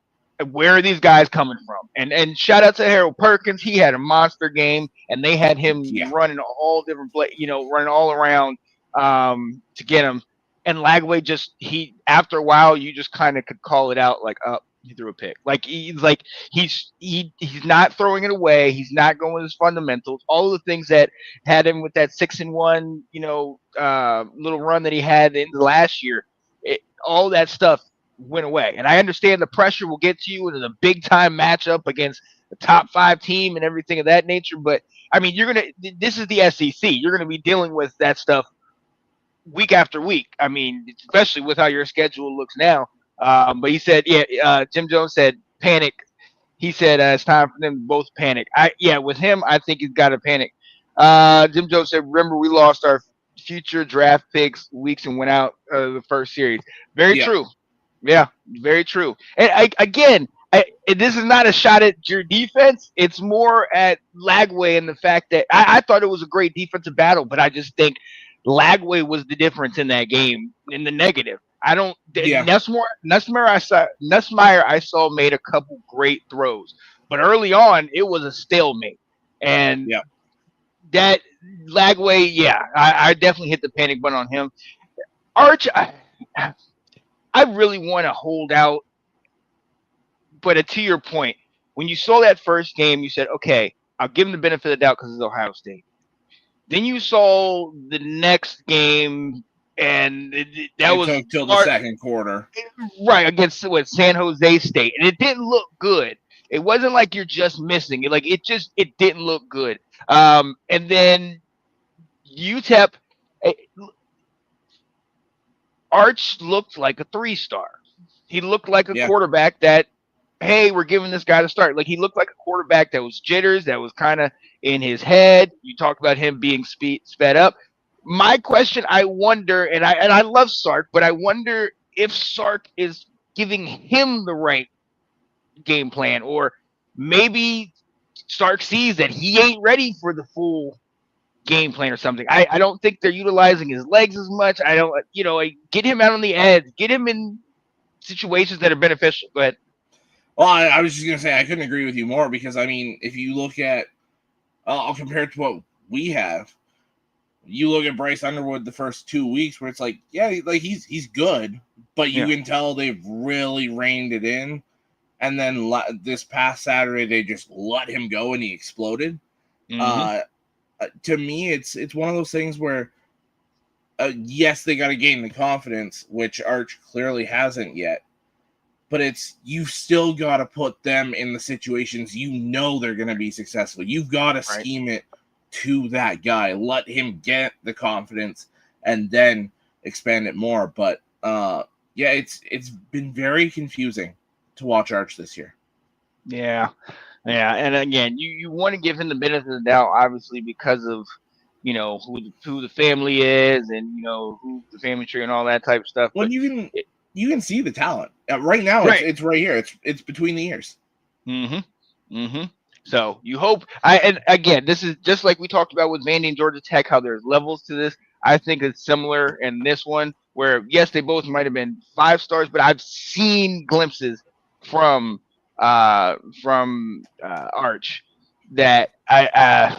where are these guys coming from? And shout out to Harold Perkins. He had a monster game, and they had him running all different running all around to get him. And Lagway after a while, you just kind of could call it out, like, oh, he threw a pick. He's not throwing it away. He's not going with his fundamentals. All of the things that had him with that 6-1, little run that he had in the last year, all that stuff went away. And I understand the pressure will get to you in a big time matchup against the top 5 team and everything of that nature. But this is the SEC. You're going to be dealing with that stuff week after week. Especially with how your schedule looks now. But he said, Jim Jones said, panic. He said it's time for them to both panic. With him, I think he's got to panic. Jim Jones said, remember, we lost our future draft picks weeks and went out of the first series. Very true. Yeah, very true. And this is not a shot at your defense. It's more at Lagway and the fact that I thought it was a great defensive battle, but I just think Lagway was the difference in that game in the negative. Nussmeier I saw made a couple great throws, but early on it was a stalemate. And that Lagway, I definitely hit the panic button on him. Arch, I really want to hold out. But to your point, when you saw that first game, you said, okay, I'll give him the benefit of the doubt because it's Ohio State. Then you saw the next game, and that It was took till the second quarter. right against San Jose State, and it didn't look good. It wasn't like you're just missing it; it didn't look good. And then UTEP, eh, Arch looked like a 3-star. He looked like a Yeah. quarterback that, hey, we're giving this guy to start. Like, he looked like a quarterback that was jitters, that was kind of in his head. You talked about him being sped up. My question, I wonder, and I love Sark, but I wonder if Sark is giving him the right game plan, or maybe Sark sees that he ain't ready for the full game plan or something. I don't think they're utilizing his legs as much. I don't, get him out on the edge, get him in situations that are beneficial. Go ahead. Well, I was just going to say I couldn't agree with you more because, I mean, if you look at, I'll compare it to what we have. You look at Bryce Underwood the first 2 weeks where it's like, yeah, like he's good, but you can tell they've really reined it in. And then this past Saturday, they just let him go and he exploded. Mm-hmm. To me, it's one of those things where, yes, they got to gain the confidence, which Arch clearly hasn't yet. But you still got to put them in the situations they're going to be successful. You've got to scheme it to that guy. Let him get the confidence and then expand it more. But, yeah, it's been very confusing to watch Arch this year. Yeah. And again, you want to give him the benefit of the doubt, obviously, because of, who the family is and, who the family tree and all that type of stuff. Well, But you can see the talent right now. It's right here. It's between the ears. So you hope. And again, this is just like we talked about with Vandy and Georgia Tech, how there's levels to this. I think it's similar in this one, where yes, they both might have been 5 stars, but I've seen glimpses from Arch that I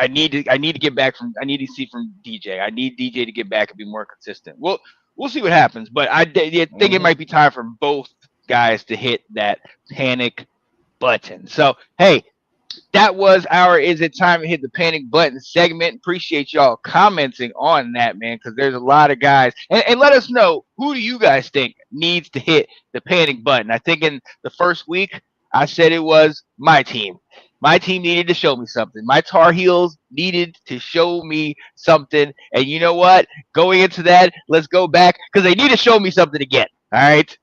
need to get back from. I need to see from DJ. I need DJ to get back and be more consistent. We'll see what happens, but I think it might be time for both guys to hit that panic button. So, hey, that was our Is It Time to Hit the Panic Button segment. Appreciate y'all commenting on that, man, because there's a lot of guys. And let us know, who do you guys think needs to hit the panic button? I think in the first week, I said it was my team. My team needed to show me something. My Tar Heels needed to show me something. And you know what? Going into that, let's go back because they need to show me something again. All right.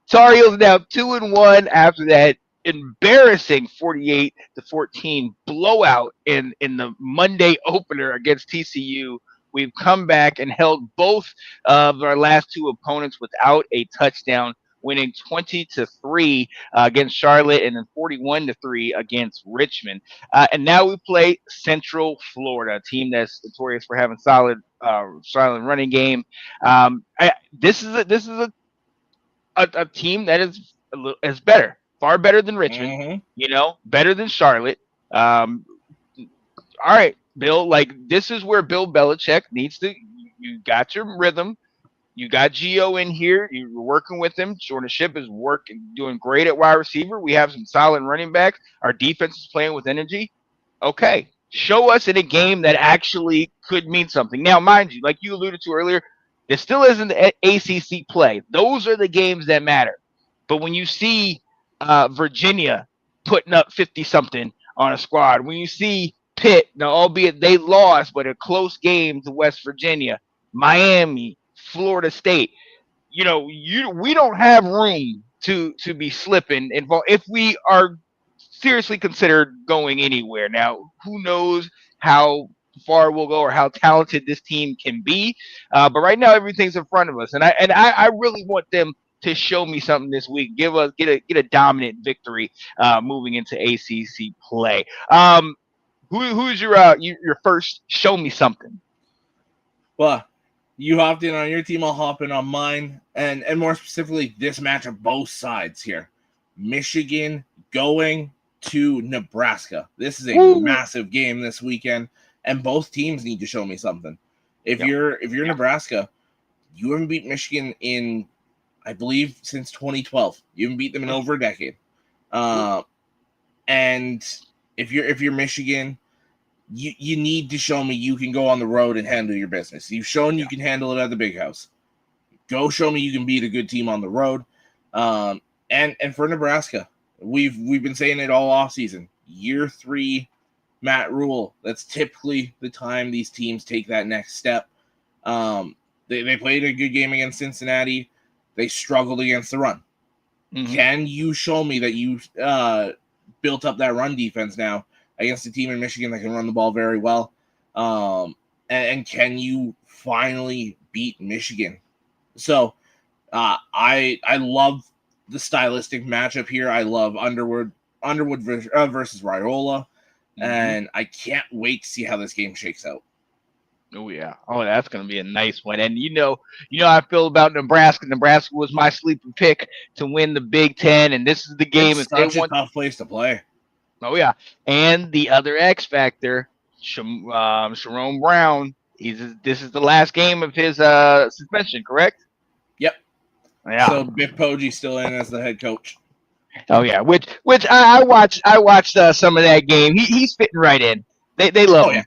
Tar Heels now 2-1 after that embarrassing 48-14 blowout in the Monday opener against TCU. We've come back and held both of our last 2 opponents without a touchdown, winning 20-3 against Charlotte and then 41-3 against Richmond. And now we play Central Florida, a team that's notorious for having solid running game. This is a team that is better, far better than Richmond. Better than Charlotte. All right, Bill. Like, this is where Bill Belichick needs to. You got your rhythm. You got Gio in here. You're working with him. Jordan Ship is doing great at wide receiver. We have some solid running backs. Our defense is playing with energy. Okay, show us in a game that actually could mean something. Now, mind you, like you alluded to earlier, there still isn't the ACC play. Those are the games that matter. But when you see Virginia putting up 50-something on a squad, when you see Pitt, now albeit they lost, but a close game to West Virginia, Miami, Florida State, we don't have room to be slipping involved if we are seriously considered going anywhere. Now, who knows how far we'll go or how talented this team can be, but right now everything's in front of us, and I really want them to show me something this week. Get a dominant victory moving into ACC play. Who's your first show me something? Well, you hopped in on your team, I'll hop in on mine, and more specifically this matchup, both sides here. Michigan going to Nebraska. This is a massive game this weekend, and both teams need to show me something. If you're Nebraska, you haven't beat Michigan in I believe, since 2012. You haven't beat them in over a decade. And if you're Michigan, you need to show me you can go on the road and handle your business. You've shown you can handle it at the big house. Go show me you can beat a good team on the road. And for Nebraska, we've been saying it all off season. Year 3, Matt Rule. That's typically the time these teams take that next step. They played a good game against Cincinnati. They struggled against the run. Mm-hmm. Can you show me that you built up that run defense now against a team in Michigan that can run the ball very well? And can you finally beat Michigan? So I love the stylistic matchup here. I love Underwood versus Raiola. Mm-hmm. And I can't wait to see how this game shakes out. Oh yeah. Oh, that's going to be a nice one. And you know how I feel about Nebraska. Nebraska was my sleeper pick to win the Big Ten, and this is the game. It's such a tough place to play. Oh yeah. And the other X factor, Sharon Brown. This is the last game of his suspension, correct? Yep. Yeah. So Biff Poggi's still in as the head coach. Oh yeah. Which I watched some of that game. He's fitting right in. They love him.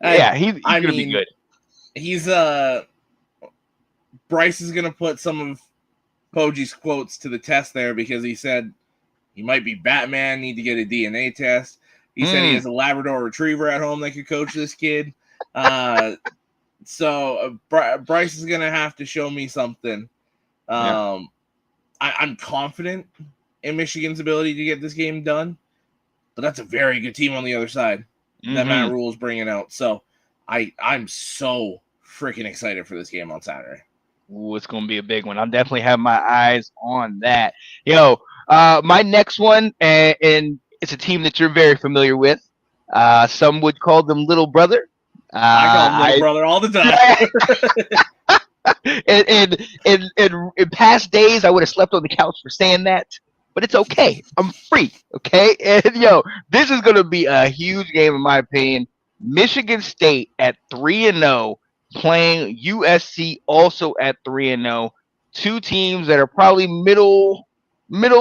Yeah, he's going to be good. He's Bryce is going to put some of Poggi's quotes to the test there because he said he might be Batman, need to get a DNA test. He said he has a Labrador Retriever at home that could coach this kid. So Bryce is going to have to show me something. I'm confident in Michigan's ability to get this game done, but that's a very good team on the other side. That Matt Rule is bringing out. So I'm so freaking excited for this game on Saturday. Ooh, it's going to be a big one. I'll definitely have my eyes on that. My next one, and it's a team that you're very familiar with. Some would call them Little Brother. I call them Little Brother all the time. In past days, I would have slept on the couch for saying that. But it's okay. I'm free. Okay. And this is going to be a huge game in my opinion. Michigan State at 3-0 playing USC also at 3-0. Two teams that are probably middle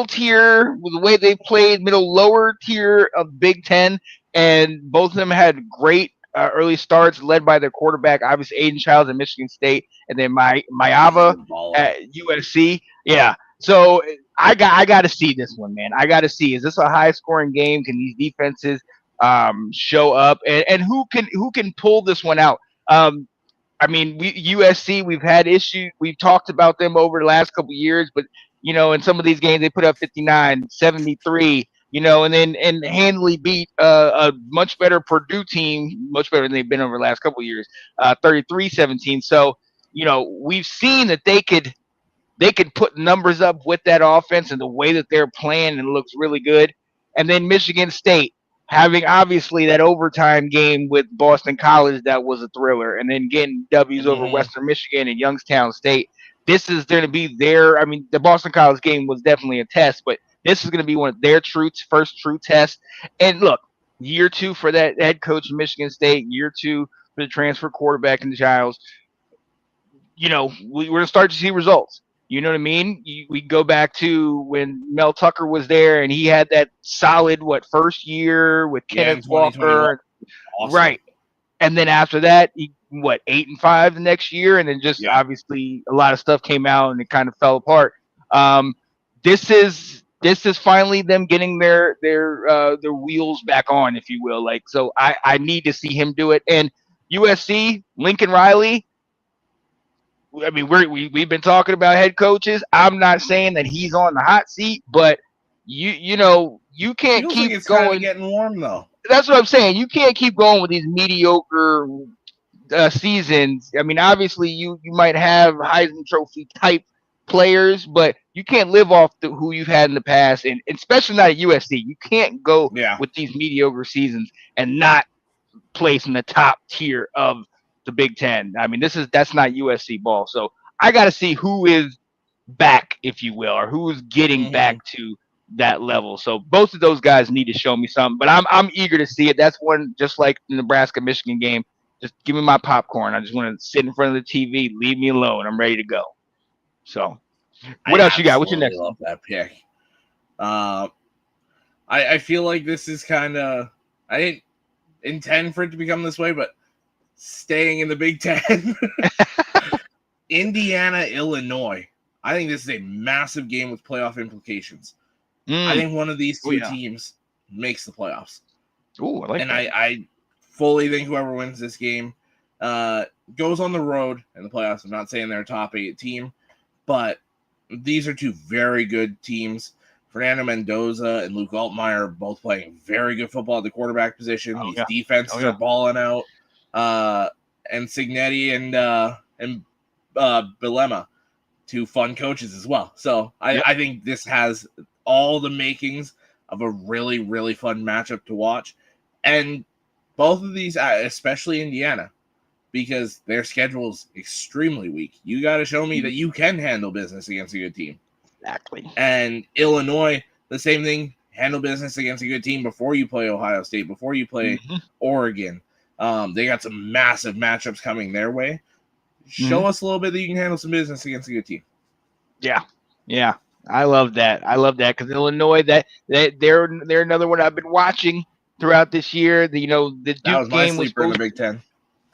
tier with the way they played, lower tier of Big Ten, and both of them had great early starts led by their quarterback, obviously Aiden Childs at Michigan State, and then Mayava at USC. Yeah. So I got to see this one, man. I got to see. Is this a high scoring game? Can these defenses show up? And who can pull this one out? USC, we've had issues. We've talked about them over the last couple of years, but in some of these games they put up 59, 73, and handily beat a much better Purdue team, much better than they've been over the last couple of years, 33-17. So, we've seen that they could put numbers up with that offense and the way that they're playing, and it looks really good. And then Michigan State having obviously that overtime game with Boston College that was a thriller, and then getting W's over Western Michigan and Youngstown State. This is going to be the Boston College game was definitely a test, but this is going to be one of their first true tests. And look, year 2 for that head coach of Michigan State, year 2 for the transfer quarterback in Giles. We're going to start to see results. You know what I mean? We go back to when Mel Tucker was there, and he had that solid first year with Kenneth Walker, awesome. Right? And then after that, 8-5 the next year, and then just obviously a lot of stuff came out and it kind of fell apart. This is finally them getting their wheels back on, if you will. So I need to see him do it. And USC, Lincoln Riley. I mean, we've been talking about head coaches. I'm not saying that he's on the hot seat, but you can't keep it's going. Kind of getting warm though. That's what I'm saying. You can't keep going with these mediocre seasons. I mean, obviously you might have Heisman Trophy type players, but you can't live off who you've had in the past, and especially not at USC. You can't go with these mediocre seasons and not place in the top tier of the Big Ten. I mean, that's not USC ball. So I got to see who is back, if you will, or who's getting back to that level. So both of those guys need to show me something, but I'm eager to see it. That's one, just like the Nebraska-Michigan game. Just give me my popcorn. I just want to sit in front of the TV, leave me alone. I'm ready to go. So What else you got? What's your next love that pick. I feel like this is kind of, I didn't intend for it to become this way, but staying in the Big Ten, Indiana, Illinois. I think this is a massive game with playoff implications. I think one of these two teams makes the playoffs. Ooh, I like and that. I fully think whoever wins this game goes on the road in the playoffs. I'm not saying they're a top 8 team, but these are two very good teams. Fernando Mendoza and Luke Altmaier are both playing very good football at the quarterback position. These defenses are balling out. And Signetti and Bilema, two fun coaches as well. So I think this has all the makings of a really, really fun matchup to watch. And both of these, especially Indiana, because their schedule is extremely weak. You got to show me that you can handle business against a good team. Exactly. And Illinois, the same thing, handle business against a good team before you play Ohio State, before you play Oregon. They got some massive matchups coming their way. Show us a little bit that you can handle some business against a good team. Yeah. I love that. Because Illinois, they're another one I've been watching throughout this year. The Duke that was my game sleeper in the Big Ten.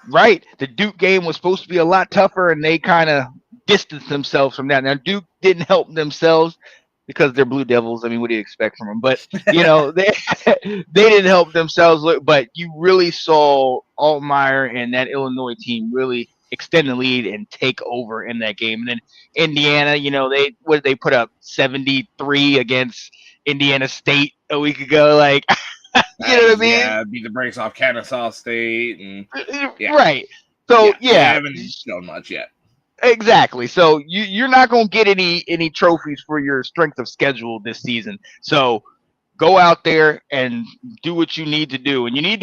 Right. The Duke game was supposed to be a lot tougher, and they kind of distanced themselves from that. Now, Duke didn't help themselves because they're Blue Devils. I mean, what do you expect from them? But, they didn't help themselves. But you really saw Altmaier and that Illinois team really extend the lead and take over in that game. And then Indiana, they put up 73 against Indiana State a week ago. Like, you know what I mean? Yeah, beat the brakes off Kennesaw State. And right. So, they haven't shown much yet. Exactly. So you're not going to get any trophies for your strength of schedule this season. So go out there and do what you need to do. And you need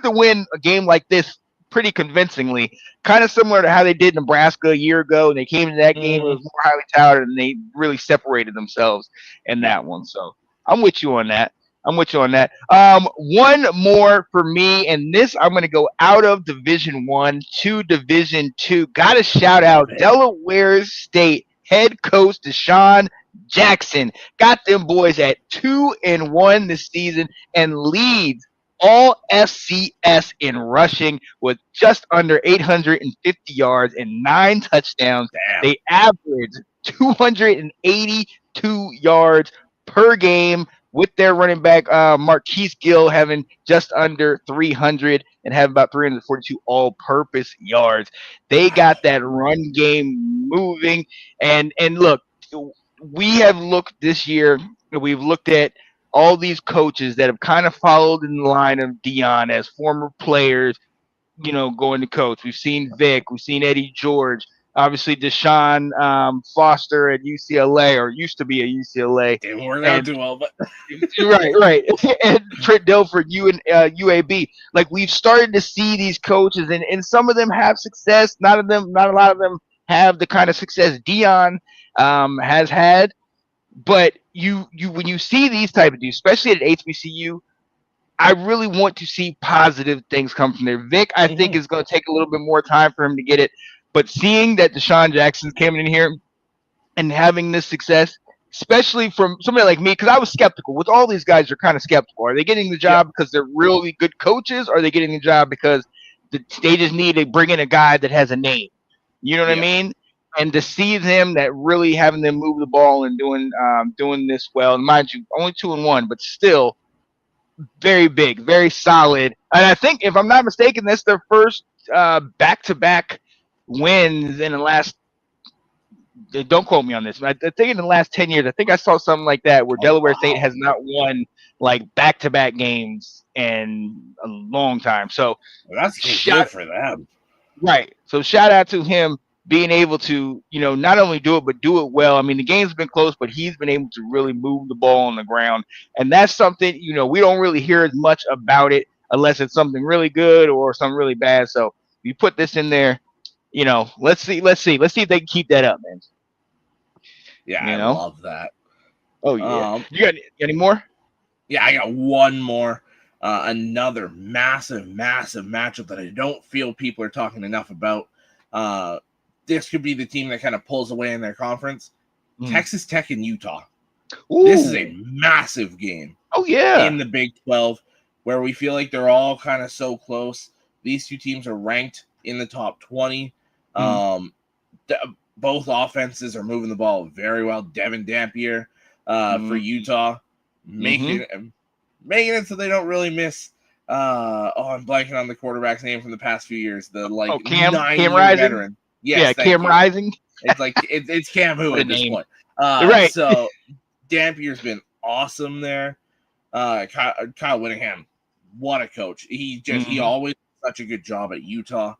to win a game like this pretty convincingly, kind of similar to how they did Nebraska a year ago. And they came into that game, it was more highly touted, and they really separated themselves in that one. So I'm with you on that. One more for me, and this I'm going to go out of Division 1 to Division 2. Got to shout out Delaware State head coach Deshaun Jackson. Got them boys at 2-1 this season and leads all FCS in rushing with just under 850 yards and 9 touchdowns. Damn. They average 282 yards per game, with their running back, Marquise Gill, having just under 300 and have about 342 all-purpose yards. They got that run game moving. And look, we have looked this year, we've looked at all these coaches that have kind of followed in the line of Dion as former players, going to coach. We've seen Vic. We've seen Eddie George. Obviously, Deshaun Foster at UCLA, or used to be at UCLA. Didn't work out too well, but right. And Trent Dilfer, UAB. Like, we've started to see these coaches, and some of them have success. Not a lot of them have the kind of success Dion has had. But you when you see these type of dudes, especially at HBCU, I really want to see positive things come from there. Vic, I think, is going to take a little bit more time for him to get it. But seeing that Deshaun Jackson's coming in here and having this success, especially from somebody like me, because I was skeptical. With all these guys, you're kind of skeptical. Are they getting the job because they're really good coaches? Or are they getting the job because they just need to bring in a guy that has a name? You know what I mean? And to see them that really having them move the ball and doing this well, and mind you, only 2-1, but still very big, very solid. And I think, if I'm not mistaken, that's their first back-to-back wins in the last, don't quote me on this, but I think in the last 10 years, I think I saw something like that where Delaware State has not won like back-to-back games in a long time. So that's good for them. Right. So shout out to him being able to, not only do it, but do it well. I mean, the game's been close, but he's been able to really move the ball on the ground. And that's something, we don't really hear as much about it unless it's something really good or something really bad. So you put this in there, let's see if they can keep that up, man. Yeah, I love that. Oh yeah. You got any more? Yeah, I got one more. Another massive matchup that I don't feel people are talking enough about. This could be the team that kind of pulls away in their conference. Texas Tech and Utah. Ooh. This is a massive game. Oh yeah. In the Big 12, where we feel like they're all kind of so close. These two teams are ranked in the top 20. Both offenses are moving the ball very well. Devin Dampier for Utah, making it so they don't really miss. I'm blanking on the quarterback's name from the past few years. The Cam 9-year Rising? veteran. Yes, Cam Rising. It's like it's Cam who at this point. Right. So Dampier's been awesome there. Kyle Whittingham, what a coach. He always does such a good job at Utah.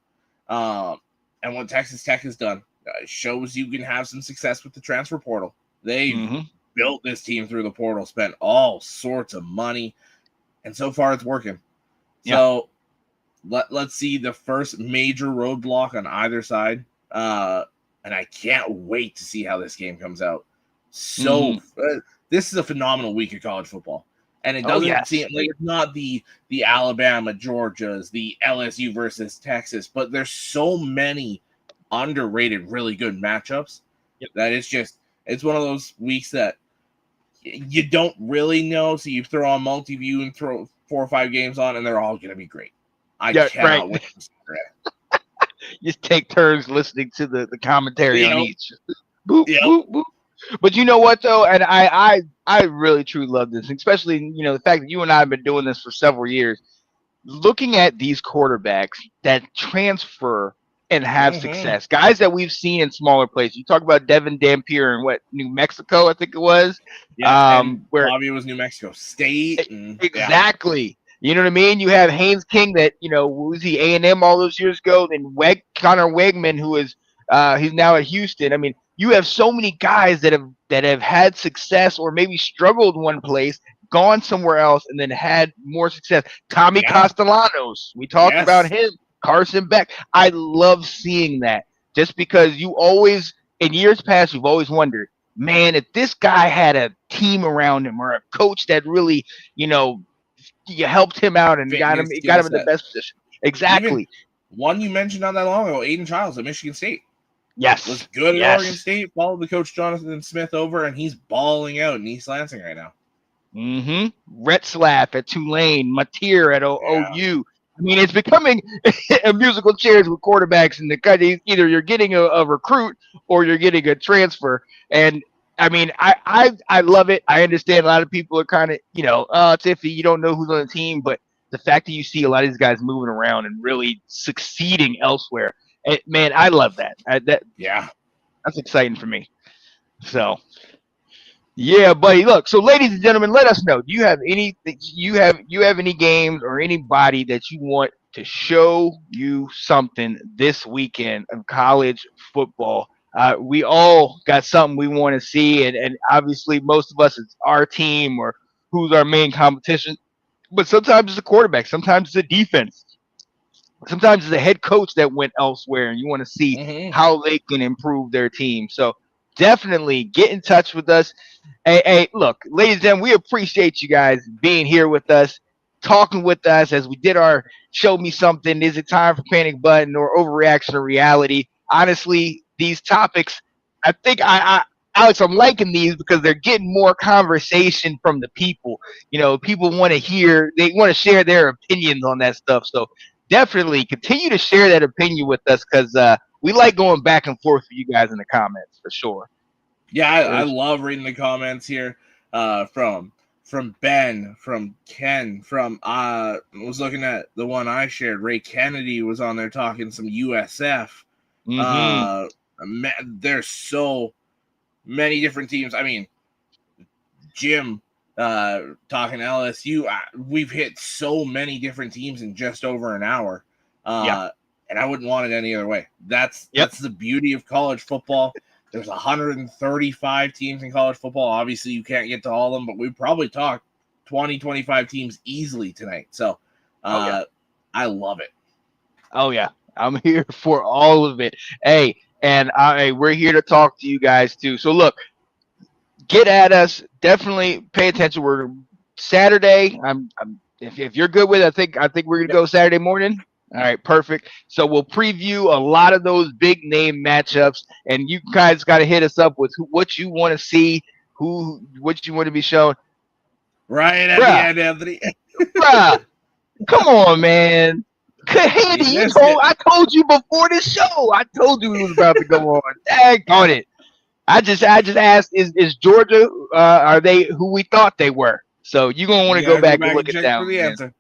And what Texas Tech has done shows you can have some success with the transfer portal. They built this team through the portal, spent all sorts of money, and so far it's working. Yeah. So let's see the first major roadblock on either side. And I can't wait to see how this game comes out. So this is a phenomenal week of college football. And it doesn't seem like it's not the Alabama, Georgias, the LSU versus Texas, but there's so many underrated, really good matchups that it's one of those weeks that you don't really know. So you throw on multi-view and throw 4 or 5 games on, and they're all going to be great. I cannot wait to see that. Just take turns listening to the commentary on each. Boop, Yep. boop, boop. But you know what though, and I really truly love this, especially the fact that you and I have been doing this for several years. Looking at these quarterbacks that transfer and have success, guys that we've seen in smaller places. You talk about Devin Dampier in New Mexico, I think it was. Yeah, where Bobby was New Mexico State. Exactly. You know what I mean? You have Haynes King that, was he A&M all those years ago? Then Connor Wegman, who is he's now at Houston. I mean, you have so many guys that have had success or maybe struggled one place, gone somewhere else, and then had more success. Tommy Castellanos, we talked about him. Carson Beck. I love seeing that just because you always, in years past, you've always wondered, man, if this guy had a team around him or a coach that really, you helped him out and got him in the best position. Exactly. Even one you mentioned not that long ago, Aiden Childs at Michigan State. Yes. Was good at Oregon State, followed the coach Jonathan Smith over, and he's balling out in East Lansing right now. Retzlaff at Tulane, Mateer at OU. I mean, it's becoming a musical chairs with quarterbacks in the country. Either you're getting a recruit or you're getting a transfer. And I mean, I love it. I understand a lot of people are kind of, it's iffy. You don't know who's on the team, but the fact that you see a lot of these guys moving around and really succeeding elsewhere, man, I love that. That's exciting for me. So, yeah, buddy. Look, so ladies and gentlemen, let us know. Do you have any games or anybody that you want to show you something this weekend of college football? We all got something we want to see, and obviously most of us it's our team or who's our main competition. But sometimes it's a quarterback, sometimes it's a defense, sometimes it's a head coach that went elsewhere, and you want to see how they can improve their team. So definitely get in touch with us. Hey, look, ladies and gentlemen, we appreciate you guys being here with us, talking with us as we did our Show Me Something. Is it time for Panic Button or Overreaction or Reality? Honestly, these topics, I think Alex, I'm liking these because they're getting more conversation from the people. People want to hear, they want to share their opinions on that stuff. So definitely continue to share that opinion with us because we like going back and forth with you guys in the comments for sure. Yeah, I love reading the comments here from Ben, from Ken, from I was looking at the one I shared. Ray Kennedy was on there talking some USF. There's so many different teams. I mean, Jim talking LSU. We've hit so many different teams in just over an hour. And I wouldn't want it any other way. That's the beauty of college football. There's 135 teams in college football. Obviously, you can't get to all of them, but we probably talked 20, 25 teams easily tonight. So I love it. Oh, yeah. I'm here for all of it. Hey, and we're here to talk to you guys, too. So, look, get at us. Definitely pay attention. We're Saturday. If you're good with it, I think we're going to go Saturday morning. All right, perfect. So we'll preview a lot of those big name matchups, and you guys got to hit us up with what you want to see, what you want to be shown. Right at the Bruh, end, Anthony. bruh, come on, man. Handy, missed it. I told you before this show. I told you it was about to go on. Daggone it. I just asked, is Georgia, are they who we thought they were? So you're going to want to go back and look at check that for one, the man. answer.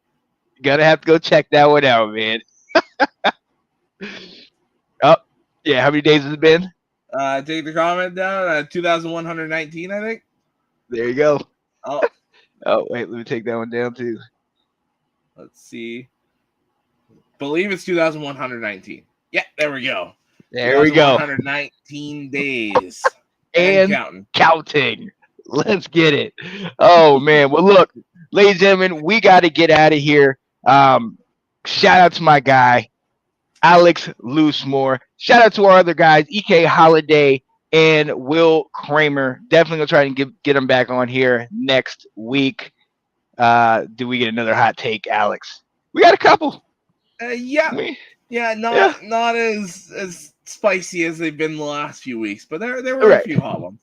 You got to have to go check that one out, man. Oh, yeah. How many days has it been? Take the comment down. 2,119, I think. There you go. Oh, Oh, wait. Let me take that one down, too. let's see. Believe it's 2,119. Yeah, there we go. There we go. 119 days. And counting. Let's get it. Oh, man. Well, look, ladies and gentlemen, we got to get out of here. Shout out to my guy, Alex Loosemore. Shout out to our other guys, EK Holiday and Will Kramer. Definitely going to try and get them back on here next week. Do we get another hot take, Alex? We got a couple. Not as spicy as they've been the last few weeks, but there were a few hot ones.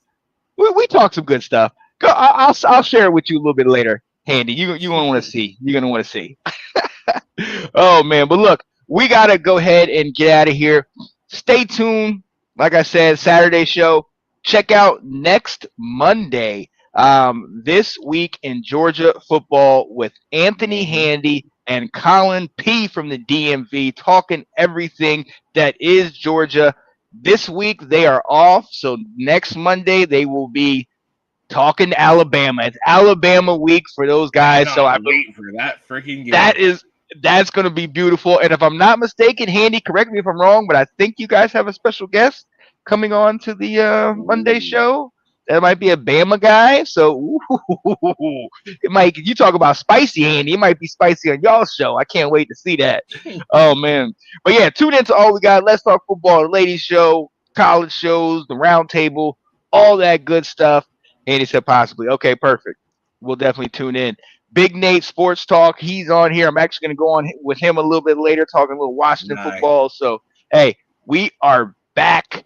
We talked some good stuff. I'll share it with you a little bit later, Handy. You're gonna want to see. You're gonna want to see. Oh man, but look, we gotta go ahead and get out of here. Stay tuned. Like I said, Saturday show. Check out next Monday. This week in Georgia football with Anthony Handy and Colin P from the DMV, talking everything that is Georgia. This week they are off, so next Monday they will be talking Alabama. It's Alabama week for those guys. So I wait for that freaking game. That's going to be beautiful. And if I'm not mistaken, Handy, correct me if I'm wrong, but I think you guys have a special guest coming on to the Monday show. That might be a Bama guy. So it might. You talk about spicy, Handy. It might be spicy on y'all's show. I can't wait to see that. Oh man! But yeah, tune into all we got. Let's Talk Football, the ladies show, college shows, the round table, all that good stuff. Handy said possibly. Okay, perfect. We'll definitely tune in. Big Nate Sports Talk. He's on here. I'm actually going to go on with him a little bit later, talking a little Washington football. So hey, we are back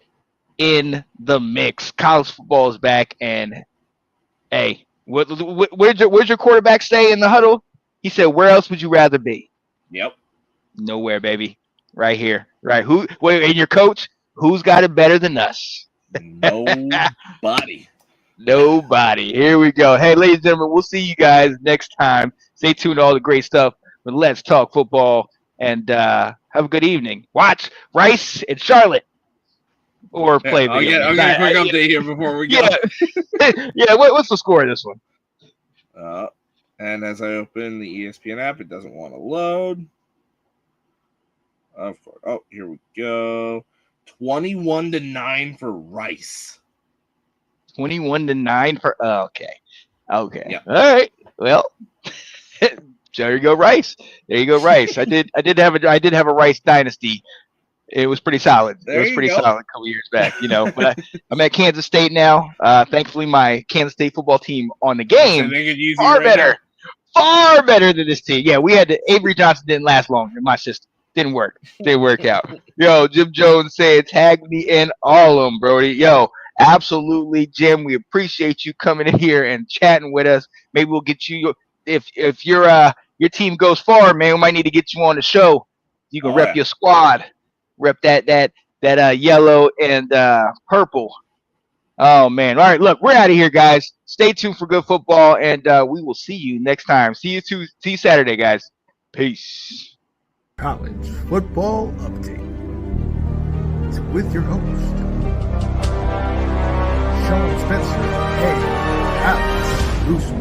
in the mix. College football is back, and hey, where's your quarterback stay in the huddle? He said, "Where else would you rather be?" Yep, nowhere, baby. Right here, right. And your coach? Who's got it better than us? Nobody. Nobody. Here we go. Hey, ladies and gentlemen, we'll see you guys next time. Stay tuned to all the great stuff. But Let's Talk Football, and have a good evening. Watch Rice and Charlotte. Or play video. I'll get a quick update here before we go. Yeah, what's the score of this one? And as I open the ESPN app, it doesn't want to load. Of course. Oh, here we go. 21-9 for Rice. 21-9 for. Okay. Yeah. All right. Well, there you go, Rice. There you go, Rice. I did have a Rice dynasty. It was pretty solid. It was pretty solid a couple years back, But I'm at Kansas State now. Thankfully, my Kansas State football team on the game far better than this team. Yeah, we had Avery Johnson didn't last long in my system. Didn't work out. Yo, Jim Jones saying tag me in all of them, Brody. Yo, absolutely, Jim. We appreciate you coming in here and chatting with us. Maybe we'll get you if your team goes far, man. We might need to get you on the show. You can rep your squad. Rep that yellow and purple. Oh man! All right, look, we're out of here, guys. Stay tuned for good football, and we will see you next time. See you Saturday, guys. Peace. College Football Update. It's with your host, Sean Spencer and Alex Bruce.